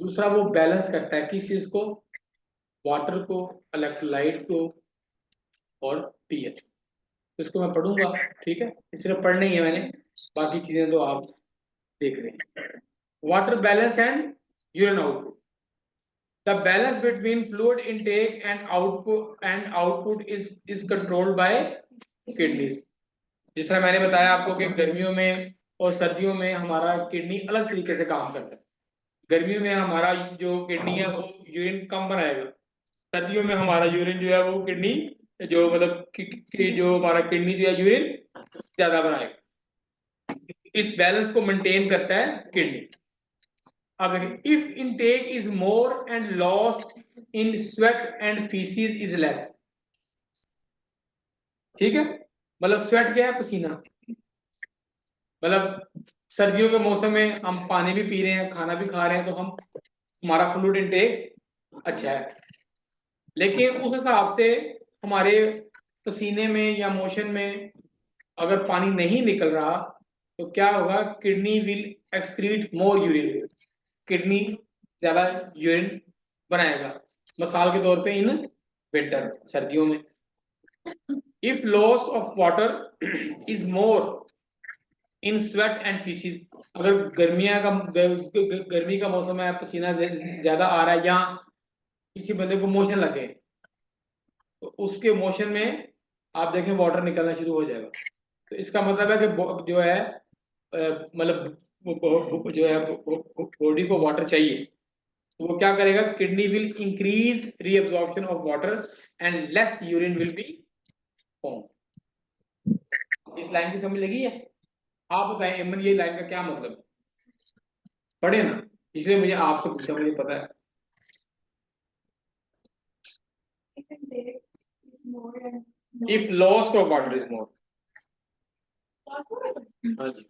दूसरा वो बैलेंस करता है किस चीज को, वाटर को, इलेक्ट्रोलाइट को और पीएच। इसको मैं पढ़ूंगा, ठीक है, सिर्फ पढ़ना ही है मैंने, बाकी चीजें तो आप देख रहे हैं। Water balance and urine output, the balance between fluid intake and output is controlled by kidneys। जिस तरह मैंने बताया आपको कि गर्मियों में और सर्दियों में हमारा किडनी अलग तरीके से काम करता है। गर्मियों में हमारा जो किडनी है वो यूरिन कम बनाएगा, सर्दियों में हमारा यूरिन जो है वो किडनी जो मतलब जो हमारा किडनी जो है यूरिन ज्यादा बनाएगा। इस बैलेंस को मेंटेन करता है किडनी। अब देखिए, if intake is more and loss in sweat and faeces is less, ठीक है, मतलब स्वेट क्या है, पसीना, मतलब सर्दियों के मौसम में हम पानी भी पी रहे हैं, खाना भी खा रहे हैं, तो हम हमारा फ्लूइड इनटेक अच्छा है, लेकिन उस हिसाब से हमारे पसीने में या मोशन में अगर पानी नहीं निकल रहा, तो क्या होगा, kidney will excrete more urine, kidney ज्यादा यूरिन बनाएगा। मिसाल के तौर पे इन विंटर, सर्दियों में, if loss of water is more in sweat and faeces, अगर गर्मी का मौसम है, पसीना ज्यादा आ रहा है, या किसी बंदे को मोशन लगे, तो उसके मोशन में आप देखें वाटर निकलना शुरू हो जाएगा। तो इसका मतलब है कि जो है मतलब जो है बॉडी को वाटर चाहिए, तो वो क्या करेगा, kidney will increase reabsorption of water and less urine will be form. इस लाइन की समझ लगी है? आप बताएं एमन, ये लाइन का क्या मतलब है? पढ़े ना, इसलिए मुझे आपसे पूछा, मुझे पता है। If loss of water is मोर। हाँ जी,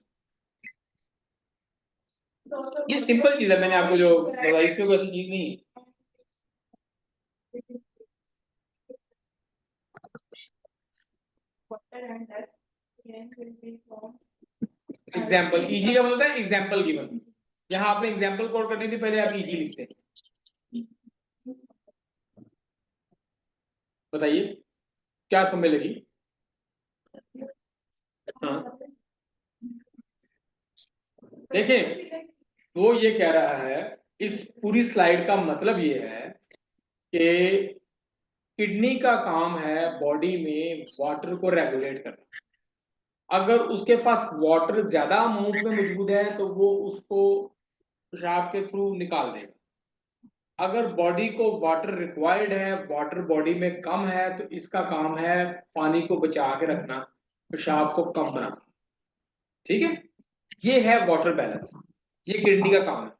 ये सिंपल चीज है, मैंने आपको जो बताई इसमें कोई ऐसी चीज नहीं है। एग्जाम्पल इजी का मतलब है एग्जाम्पल गिवन। यहाँ आपने एग्जाम्पल कोड करनी थी, पहले आप इजी लिखते हैं। बताइए क्या समझ लगी? हाँ देखिए, वो ये कह रहा है, इस पूरी स्लाइड का मतलब ये है कि किडनी का काम है बॉडी में वाटर को रेगुलेट करना। अगर उसके पास वाटर ज्यादा अमाउंट में मौजूद है तो वो उसको पेशाब के थ्रू निकाल देगा। अगर बॉडी को वाटर रिक्वायर्ड है, वाटर बॉडी में कम है, तो इसका काम है पानी को बचा के रखना, पेशाब को कम बनाना। ठीक है, ये है वाटर बैलेंस, ये किडनी का काम है।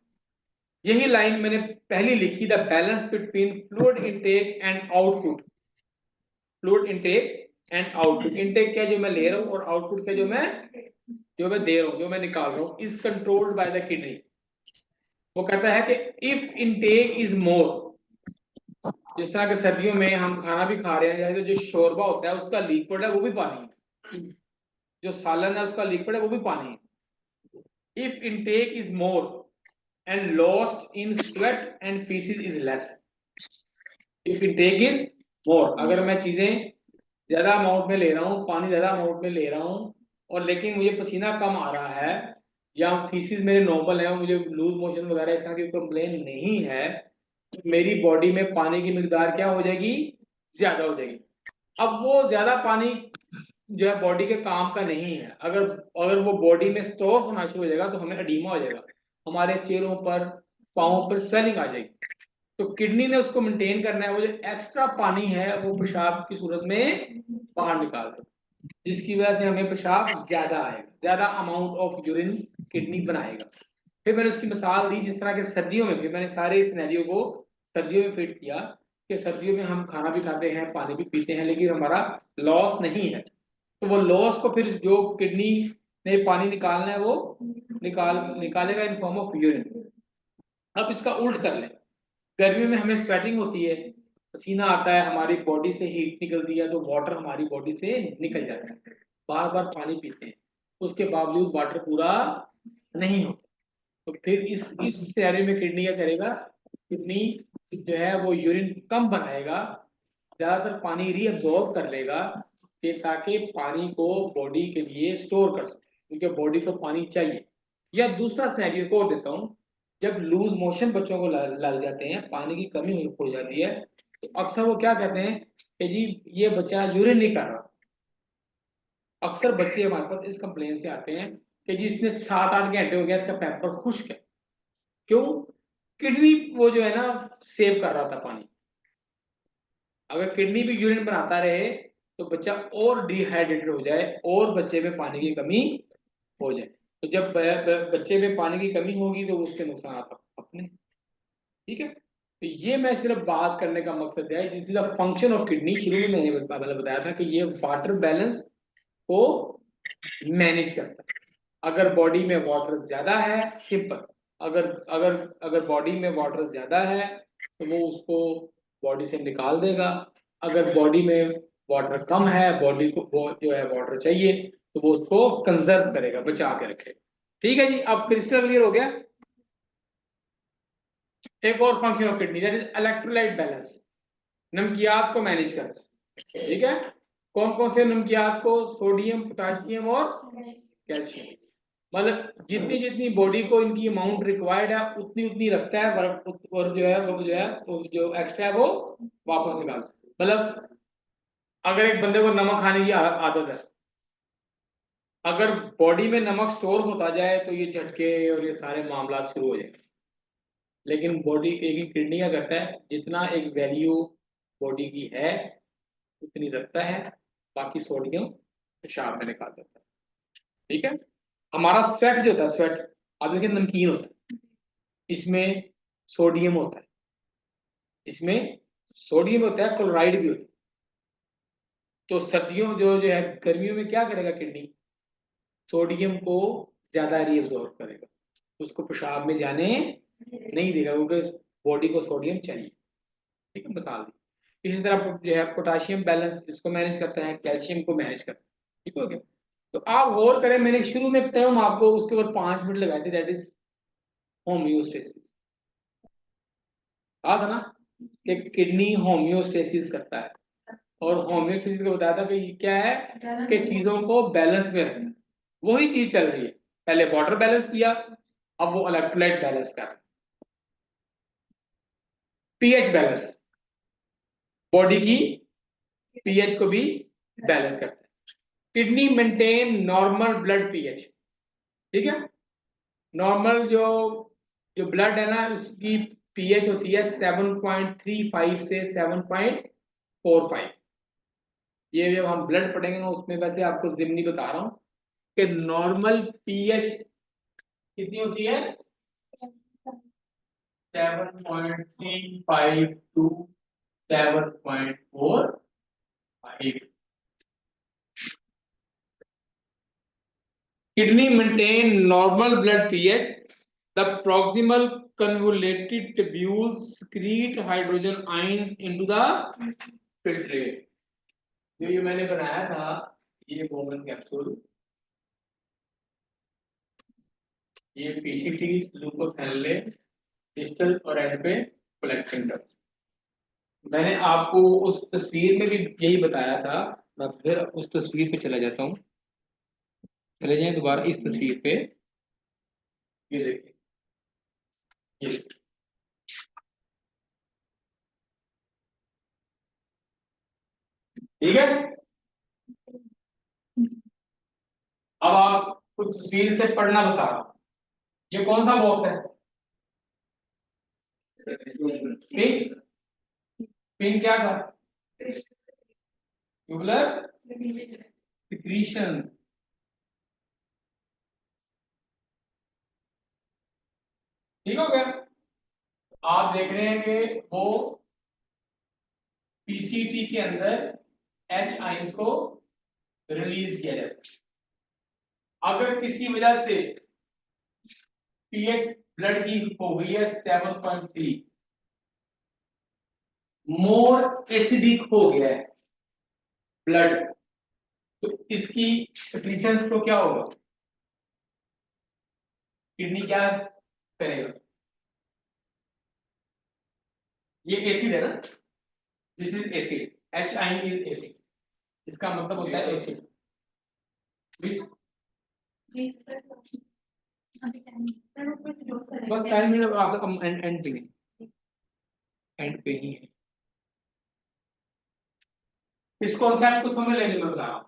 यही लाइन मैंने पहली लिखी, the balance between fluid intake and output. Fluid intake and output, intake क्या जो मैं ले रहा हूं और आउटपुट क्या जो मैं दे रहा हूं, जो मैं निकाल रहा हूं, is controlled by the kidney. वो कहता है कि इफ इनटेक इज मोर, जिस तरह के सर्दियों में हम खाना भी खा रहे हैं, तो जो शोरबा होता है उसका लिक्विड है वो भी पानी है, जो सालन है उसका लिक्विड है वो भी पानी है। If intake is more and lost in sweat and faeces is less. If intake is more, अगर मैं चीजें ज्यादा अमाउंट में ले रहा हूँ, पानी ज्यादा अमाउंट में ले रहा हूँ, और लेकिन मुझे पसीना कम आ रहा है, या फीसिस मेरे नॉर्मल है, मुझे लूज मोशन वगैरह इस तरह की कंप्लेन नहीं है, तो मेरी बॉडी में पानी की मिकदार क्या हो जाएगी, ज्यादा हो जाएगी। अब वो ज्यादा पानी जो है बॉडी के काम का नहीं है, अगर अगर वो बॉडी में स्टोर होना शुरू हो जाएगा तो हमें एडीमा हो जाएगा, हमारे चेहरों पर, पाँव पर स्वेलिंग आ जाएगी। तो किडनी ने उसको मेंटेन करना है, वो जो एक्स्ट्रा पानी है वो पेशाब की सूरत में बाहर निकाल दो, जिसकी वजह से हमें पेशाब ज्यादा आएगा, ज्यादा अमाउंट ऑफ यूरिन किडनी बनाएगा। फिर मैंने उसकी मिसाल दी जिस तरह के सर्दियों में, फिर मैंने सारे सिनेरियो को सर्दियों में फिट किया कि सर्दियों में हम खाना भी खाते हैं, पानी भी पीते हैं, लेकिन हमारा लॉस नहीं है, तो वो लॉस को फिर जो किडनी ने पानी निकालना है वो निकालेगा इन फॉर्म ऑफ यूरिन। अब इसका उल्ट कर लें, गर्मियों में हमें स्वेटिंग होती है, पसीना आता है, हमारी बॉडी से हीट निकलती है, तो वाटर हमारी बॉडी से निकल जाता है, बार बार पानी पीते हैं, उसके बावजूद वाटर पूरा नहीं होता। तो फिर इस तैयारी में किडनी क्या करेगा, किडनी जो है वो यूरिन कम बनाएगा, ज्यादातर पानी रीअब्सॉर्ब कर लेगा, कि ताकि पानी को बॉडी के लिए स्टोर कर सके, क्योंकि बॉडी को पानी चाहिए। या दूसरा सिनेरियो को और देता हूँ, जब लूज मोशन बच्चों को लग जाते हैं, पानी की कमी हो जाती है, तो अक्सर वो क्या कहते हैं कि जी ये बच्चा यूरिन नहीं कर रहा। अक्सर बच्चे हमारे पास इस कंप्लेन से आते हैं कि जी इसने 7-8 घंटे हो गया, इसका पैम्पर खुश्क है। क्यों? किडनी वो जो है ना सेव कर रहा था पानी। अगर किडनी भी यूरिन बनाता रहे तो बच्चा और डिहाइड्रेटेड हो जाए और बच्चे में पानी की कमी हो जाए। तो जब बच्चे में पानी की कमी होगी तो उसके नुकसान अपने। ठीक है, तो ये मैं सिर्फ बात करने का मकसद है, this is the function of kidney. शुरू में मैंने बताया था कि ये वाटर बैलेंस को मैनेज करता है। अगर बॉडी में वाटर ज्यादा है, सिंपल, अगर अगर अगर बॉडी में वाटर ज्यादा है तो वो उसको बॉडी से निकाल देगा। अगर बॉडी में वाटर कम है, बॉडी को वो जो है वाटर चाहिए, तो वो उसको कंजर्व करेगा, बचा के रखेगा। ठीक है जी, अब क्रिस्टल क्लियर हो गया। एक और function of kidney that is electrolyte balance, नमकियात को मैनेज करता है। ठीक है, कौन कौन से नमकियात को, सोडियम, पोटाशियम और कैल्शियम। मतलब जितनी जितनी बॉडी को इनकी अमाउंट रिक्वायर्ड है उतनी उतनी रखता है, और जो है वो जो एक्स्ट्रा है वो वापस निकालता है। मतलब अगर एक बंदे को नमक खाने की आदत है, अगर बॉडी में नमक स्टोर होता जाए तो ये झटके और ये सारे मामला शुरू हो जाए। लेकिन बॉडी एक किडनी का करता है, जितना एक वैल्यू बॉडी की है उतनी रखता है, बाकी सोडियम पेशाब में निकाल देता है। ठीक है। हमारा स्वेट जो होता है, स्वेट आप देखिए नमकीन होता है, इसमें सोडियम होता है, इसमें सोडियम होता है, क्लोराइड भी होता है। तो सर्दियों जो है गर्मियों में क्या करेगा किडनी, सोडियम को ज्यादा रीअब्सॉर्ब करेगा, उसको पेशाब में जाने नहीं देगा, क्योंकि बॉडी को सोडियम चाहिए। ठीक है, मिसाल दी। इसी तरह जो है पोटाशियम बैलेंस इसको मैनेज करता है, कैल्शियम को मैनेज करता है। ठीक हो गया। तो आप गौर करें, मैंने शुरू में टर्म आपको उसके ऊपर 5 मिनट लगाए थे, दैट इज होम्योस्टेसिस। कहा था ना कि किडनी होम्योस्टेसिस करता है, और होम्योस्टेसिस को बताया था कि ये क्या है, कि चीजों को बैलेंस में रखना। वही चीज चल रही है, पहले वाटर बैलेंस किया, अब वो इलेक्ट्रोलाइट बैलेंस कर, पीएच बैलेंस, बॉडी की पीएच को भी बैलेंस करता है। Kidney maintain normal blood pH. ठीक है। नॉर्मल जो जो ब्लड है ना, उसकी पीएच होती है 7.35 से 7.45। ये जब हम ब्लड पढ़ेंगे ना, उसमें वैसे आपको जिमनी बता रहा हूँ कि नॉर्मल पीएच कितनी होती है, 7.35 to 7.45। Kidney maintain normal blood pH. The proximal convoluted tubules secrete hydrogen ions into the filtrate. जो ये मैंने बनाया था, ये बोमन कैप्सूल, ये पीसीटी ग्लूकोथैले डिस्टल और एंड पे कलेक्टिंग कर। मैंने आपको उस तस्वीर में भी यही बताया था। मैं फिर उस तस्वीर पे चला जाता हूँ, चले जाएं दोबारा इस तस्वीर पे। ये देखिए, ये ठीक है। अब आप कुछ तस्वीर से पढ़ना बता रहा हूं। ये कौन सा बॉक्स है, पिंक। पिंक क्या था, ट्यूबुलर सिक्रीशन। ठीक हो गया। आप देख रहे हैं कि वो पीसीटी के अंदर एच आइंस को रिलीज किया जाता है। अगर किसी वजह से पीएच ब्लड की हो गई है 7.3, मोर एसिडिक हो गया है ब्लड, तो इसकी सिक्रीशन को क्या होगा, किडनी क्या करेगा, ये एसिड है ना, दिस इज एसिड, एच आइन इज एसिड, इसका मतलब होता है एसिड। बस 10 मिनट आपका हम एंड पे, एंड पे ही है। इस कॉन्सेप्ट को समझ लेने में बता रहा हूं।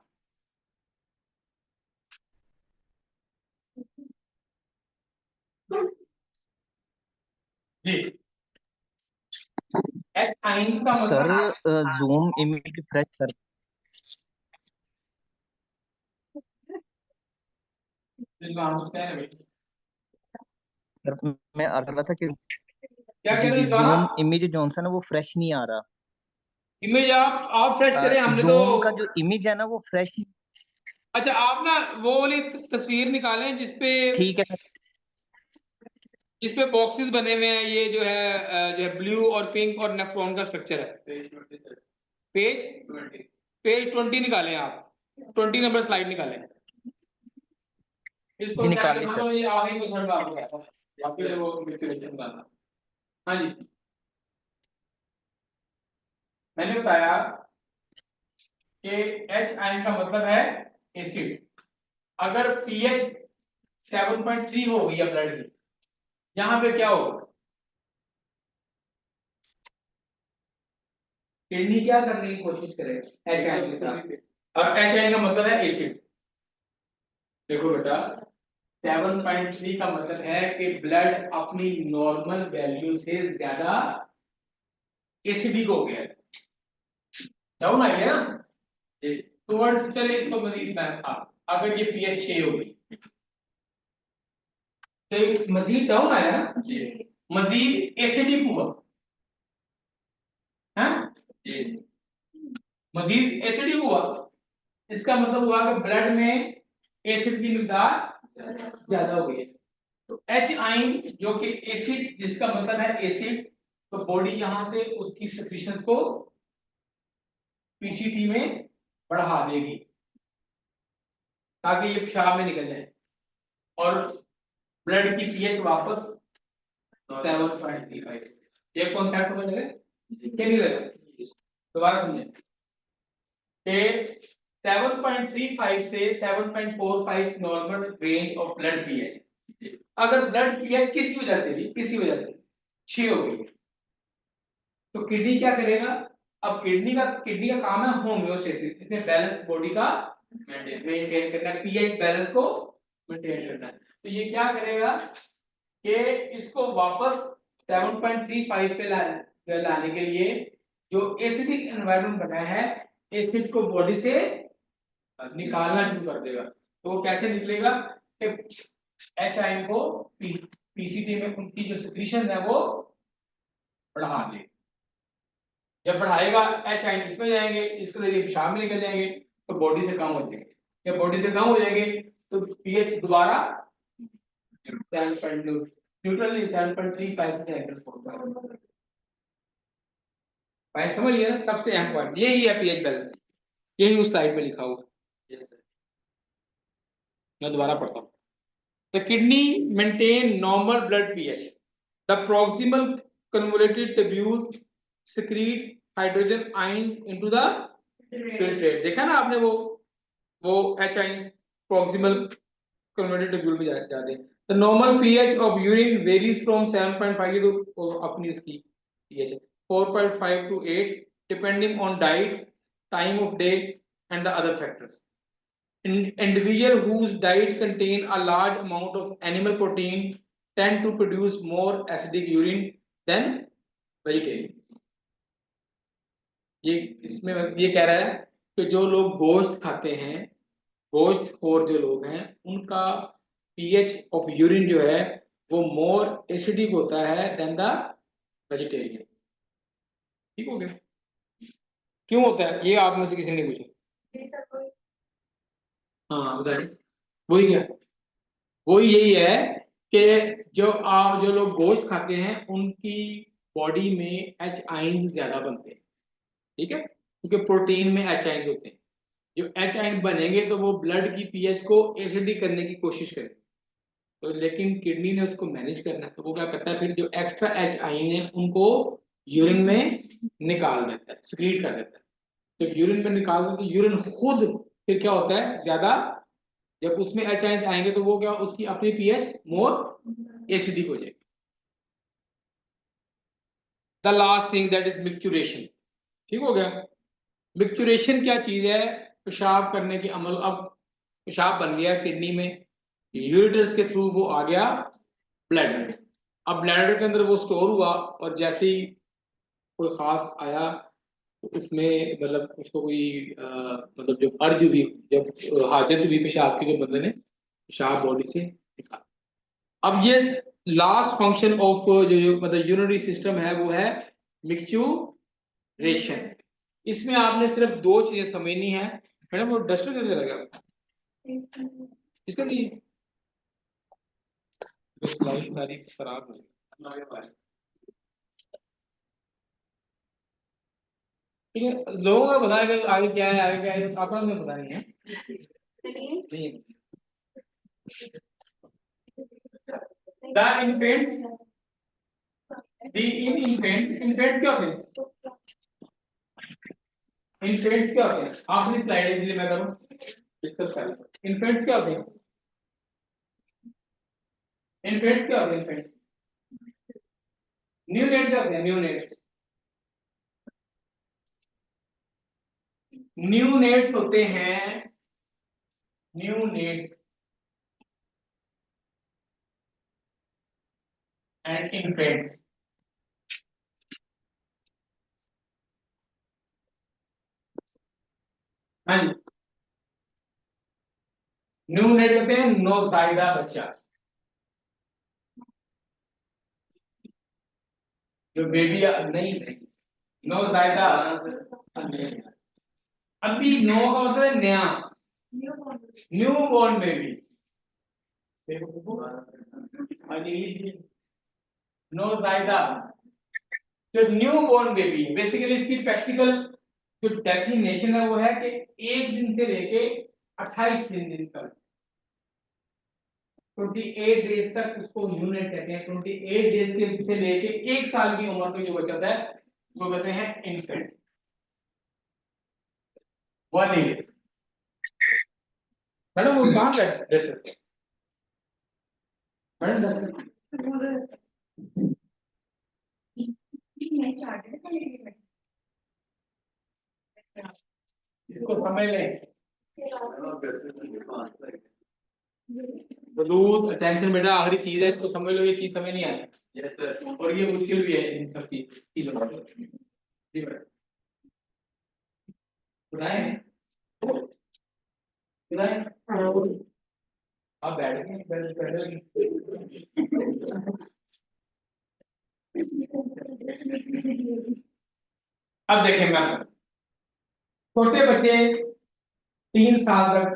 जी, एच आइंस का सर मतलब जूम इमेज रिफ्रेश कर। सर मैं अर्ज कर रहा था कि क्या जी कह रहे जी हो जूम जनाब, इमेज जॉनसन है वो फ्रेश नहीं आ रहा। इमेज आप फ्रेश करें, हमने तो। जूम का जो इमेज है ना वो फ्रेश। अच्छा, आप ना वो वाली तस्वीर निकालें जिसपे ठीक है सर। जिसपे बॉक्सेस बने हुए हैं, ये जो है ब्लू और पिंक और नेफ्रॉन का स्ट्रक्चर है। पेज पेज 20 निकालें आप, 20 नंबर स्लाइड निकालें। इस जी कॉन्सेप्ट निकाल को ली सर। समझो, ये आखिरी क्वेश्चन में आपको कहता है, या फिर वो कैलकुलेशन करना। हाँ जी, मैंने बताया कि एच आयन का मतलब है एसिड। अगर पीएच 7.3 हो गई है ब्लड की, यहां पे क्या होगा, किडनी क्या करने की कोशिश करेगा, एच आयन के साथ, और एच आयन का मतलब है एसिड। देखो बेटा 7.3 का मतलब है कि ब्लड अपनी नॉर्मल वैल्यू से ज्यादा एसिडिक हो गया है, डाउन आ गया ना। टुवर्ड्स, चले इसको मजीद मैथ था, अगर ये पीएच 6 होगी तो ये मजीद डाउन आया ना, मजीद एसिडिक हुआ है, मजीद एसिडिक हुआ, इसका मतलब हुआ कि ब्लड में एसिड की मिकदार ज्यादा हो गई है। तो एच आइन जो कि एसिड, जिसका मतलब है एसिड, तो बॉडी यहां से उसकी सेक्रीशन को पीसीटी में बढ़ा देगी ताकि ये पेशाब में निकल जाए और ब्लड की पीएच वापस 7.35। ये कॉन्सेप्ट समझ गए क्या नहीं लगा? दोबारा समझे कि 7.35 से 7.45 normal range of blood pH. अगर ब्लड पीएच किसी वजह से 6 हो गई तो किडनी क्या करेगा? अब किडनी का काम है होम्योस्टेसिस, इसने बैलेंस बॉडी का मेंटेन करना, पीएच बैलेंस को मेंटेन करना है। तो ये क्या करेगा कि इसको वापस 7.35 पे लाने के लिए जो एसिडिक एनवायरनमेंट बना है, एसिड को बॉडी से निकालना शुरू कर देगा। तो वो कैसे निकलेगा कि एच आयन को पीसीटी में उनकी जो सिक्रीशन है वो बढ़ा देगा। जब बढ़ाएगा एच आयन इसमें जाएंगे, इसके जरिए पेशाब में निकल जाएंगे तो बॉडी से कम हो जाएंगे। जब बॉडी से कम हो जाएंगे तो पीएच दोबारा 7.2 न्यूट्रल नहीं 7.35 से एंटर होगा। पॉइंट समझ लिया ना? सबसे अहम पॉइंट यही है पीएच बैलेंस, यही उस स्लाइड में लिखा हुआ है। यस सर, मैं दोबारा पढ़ता हूँ। The kidney maintain normal blood pH, the proximal convoluted tubules secrete hydrogen ions into the filtrate. देखा ना आपने वो H ions proximal converted tubule में जाते हैं। The normal pH of urine varies from 7.5 to अपनी इसकी pH 4.5 to 8 depending on diet, time of day and the other factors. Individual whose diet contain a large amount of animal protein tend to produce more acidic urine than vegetarian। ये इसमें ये कह रहा है कि जो लोग गोश्त खाते हैं, गोश्त खोर जो लोग हैं, उनका पीएच ऑफ यूरिन जो है वो मोर एसिडिक होता है देन द वेजिटेरियन। ठीक हो गया? क्यों होता है ये आप में से किसी ने पूछा? हाँ बताइए। वही क्या? वही यही है कि जो लोग गोश्त खाते हैं उनकी बॉडी में एच आइंस ज्यादा बनते हैं। ठीक है, क्योंकि प्रोटीन में एच आइंस होते हैं। जो एच आइन बनेंगे तो वो ब्लड की पीएच को एसिडिक करने की कोशिश करेंगे, तो लेकिन किडनी ने उसको मैनेज करना है, तो वो क्या करता है फिर जो एक्स्ट्रा एच आइन है उनको यूरिन में निकाल देता है, सिक्रीट कर देता है। जब यूरिन में निकाल देता है यूरिन खुद फिर क्या होता है ज्यादा, जब उसमें एच आइंस आएंगे तो वो क्या उसकी अपनी पीएच मोर एसिडिक हो जाएगी। The last thing that is micturition. ठीक हो गया? मिक्चुरेशन क्या चीज है? पेशाब करने की अमल। अब पेशाब बन गया किडनी में, यूरेटर्स के थ्रू वो आ गया ब्लैडर में। अब ब्लैडर के अंदर वो स्टोर हुआ और जैसे ही कोई खास आया तो उसमें मतलब उसको कोई मतलब जब अर्ज हुई, जब हाजत हुई पेशाब की, तो बंदे ने पेशाब बॉडी से निकाला। अब ये लास्ट फंक्शन ऑफ जो मतलब यूरिनरी सिस्टम है वो है मिक्चुरेशन। इसमें आपने सिर्फ दो चीजें समझनी है। मैडम वो डस्टर कैसे लगा इसका की स्लाइड सारी खराब हो गई। ठीक है, लोगों का बताया कि आगे क्या है, आगे क्या है, आपको हमें पता नहीं है। नहीं the infants, the in infants, infant क्या होते हैं? इन्फेंट्स क्या होते हैं? आखिरी स्लाइड है इसलिए मैं करूं डिस्कस कर। इन्फेंट्स क्या होते हैं? इन्फेंट्स क्या होते हैं? इन्फेंट्स न्यूनेट क्या होते हैं? न्यूनेट्स, न्यूनेट्स होते हैं न्यूनेट्स and infants. हाँ जी, न्यू नेट कहते हैं नौज़ायदा बच्चा, जो बेबी नहीं, नौज़ायदा नहीं, अभी नो का मतलब है नया, न्यू बॉर्न बेबी, नौज़ायदा जो न्यू बॉर्न बेबी, बेसिकली इसकी प्रैक्टिकल जो डेफिनेशन है वो है कि 1 दिन से लेके 28 दिन तक, 28 डेज तक उसको न्यूनेट कहते हैं। 28 डेज के से लेके 1 साल की उम्र तक जो बच्चा है वो कहते हैं इन्फेंट। 1 ईयर मैडम, वो कहाँ का ड्रेस है मैडम? इसको समझ लें, दूध टेंशन बेटा आखिरी चीज है, इसको समझ लो, ये चीज समझ नहीं आई। यस सर, और ये मुश्किल भी है इन सब चीजों में। जी मैडम, बताएं बताएं, आप बैठ गए, अब देखें मैम, छोटे बच्चे 3 साल तक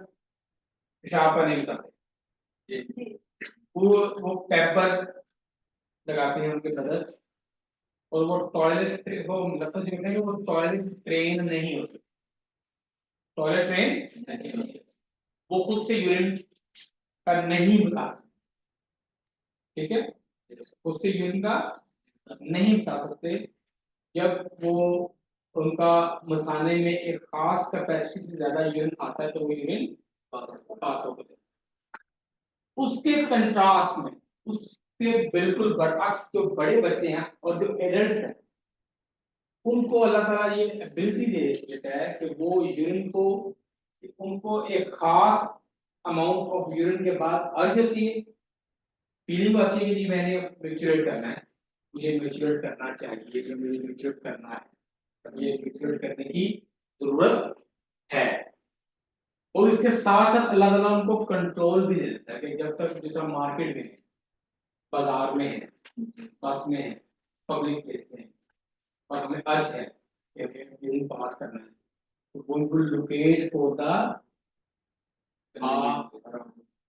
पेशाब करने लगते हैं, वो पेपर लगाते हैं उनके ब्रदर्स, और वो टॉयलेट, वो मतलब जो है वो टॉयलेट ट्रेन नहीं होते, टॉयलेट ट्रेन नहीं होते, वो खुद से यूरिन का नहीं बता सकते, ठीक है, खुद से यूरिन का नहीं बता सकते। जब वो उनका मसाने में एक खास कैपेसिटी से ज्यादा यूरिन आता है तो वो यूरिन पास होता है। उसके कंट्रास्ट में, उसके बिल्कुल बरअक्स जो बड़े बच्चे हैं और जो एडल्ट हैं, उनको अल्लाह ताला ये एबिलिटी दे देता है कि वो यूरिन को, उनको एक खास अमाउंट ऑफ यूरिन के बाद अर्ज होती है, फीलिंग आती है कि जी मैंने मैच्योरेट करना है, मुझे मैच्योरेट करना चाहिए, जो मुझे मैच्योरेट करना है, मुझे मैच्योरेट करने की जरूरत है। और इसके साथ साथ अल्लाह ताला उनको कंट्रोल भी दे देता है कि जब तक जैसा मार्केट में है, बाजार में है, बस में है, पब्लिक प्लेस में है, और हमें अर्ज है कि हमें यूरिन पास करना है, तो we will locate for the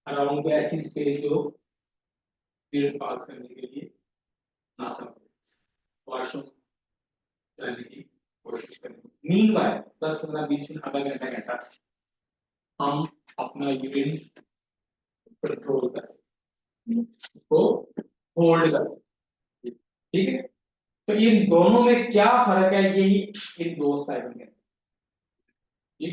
around ऐसी स्पेस जो यूरिन पास करने के लिए नासब हो, वॉशरूम जाने की कोशिश करें। मीनवाइल 10-15-20 मिनट, आधा घंटा घंटा हम अपना यूरिन कंट्रोल कर सकते, उसको होल्ड कर सकते, ठीक है। तो इन दोनों में क्या फर्क है, यही इन दो स्टाइलों में।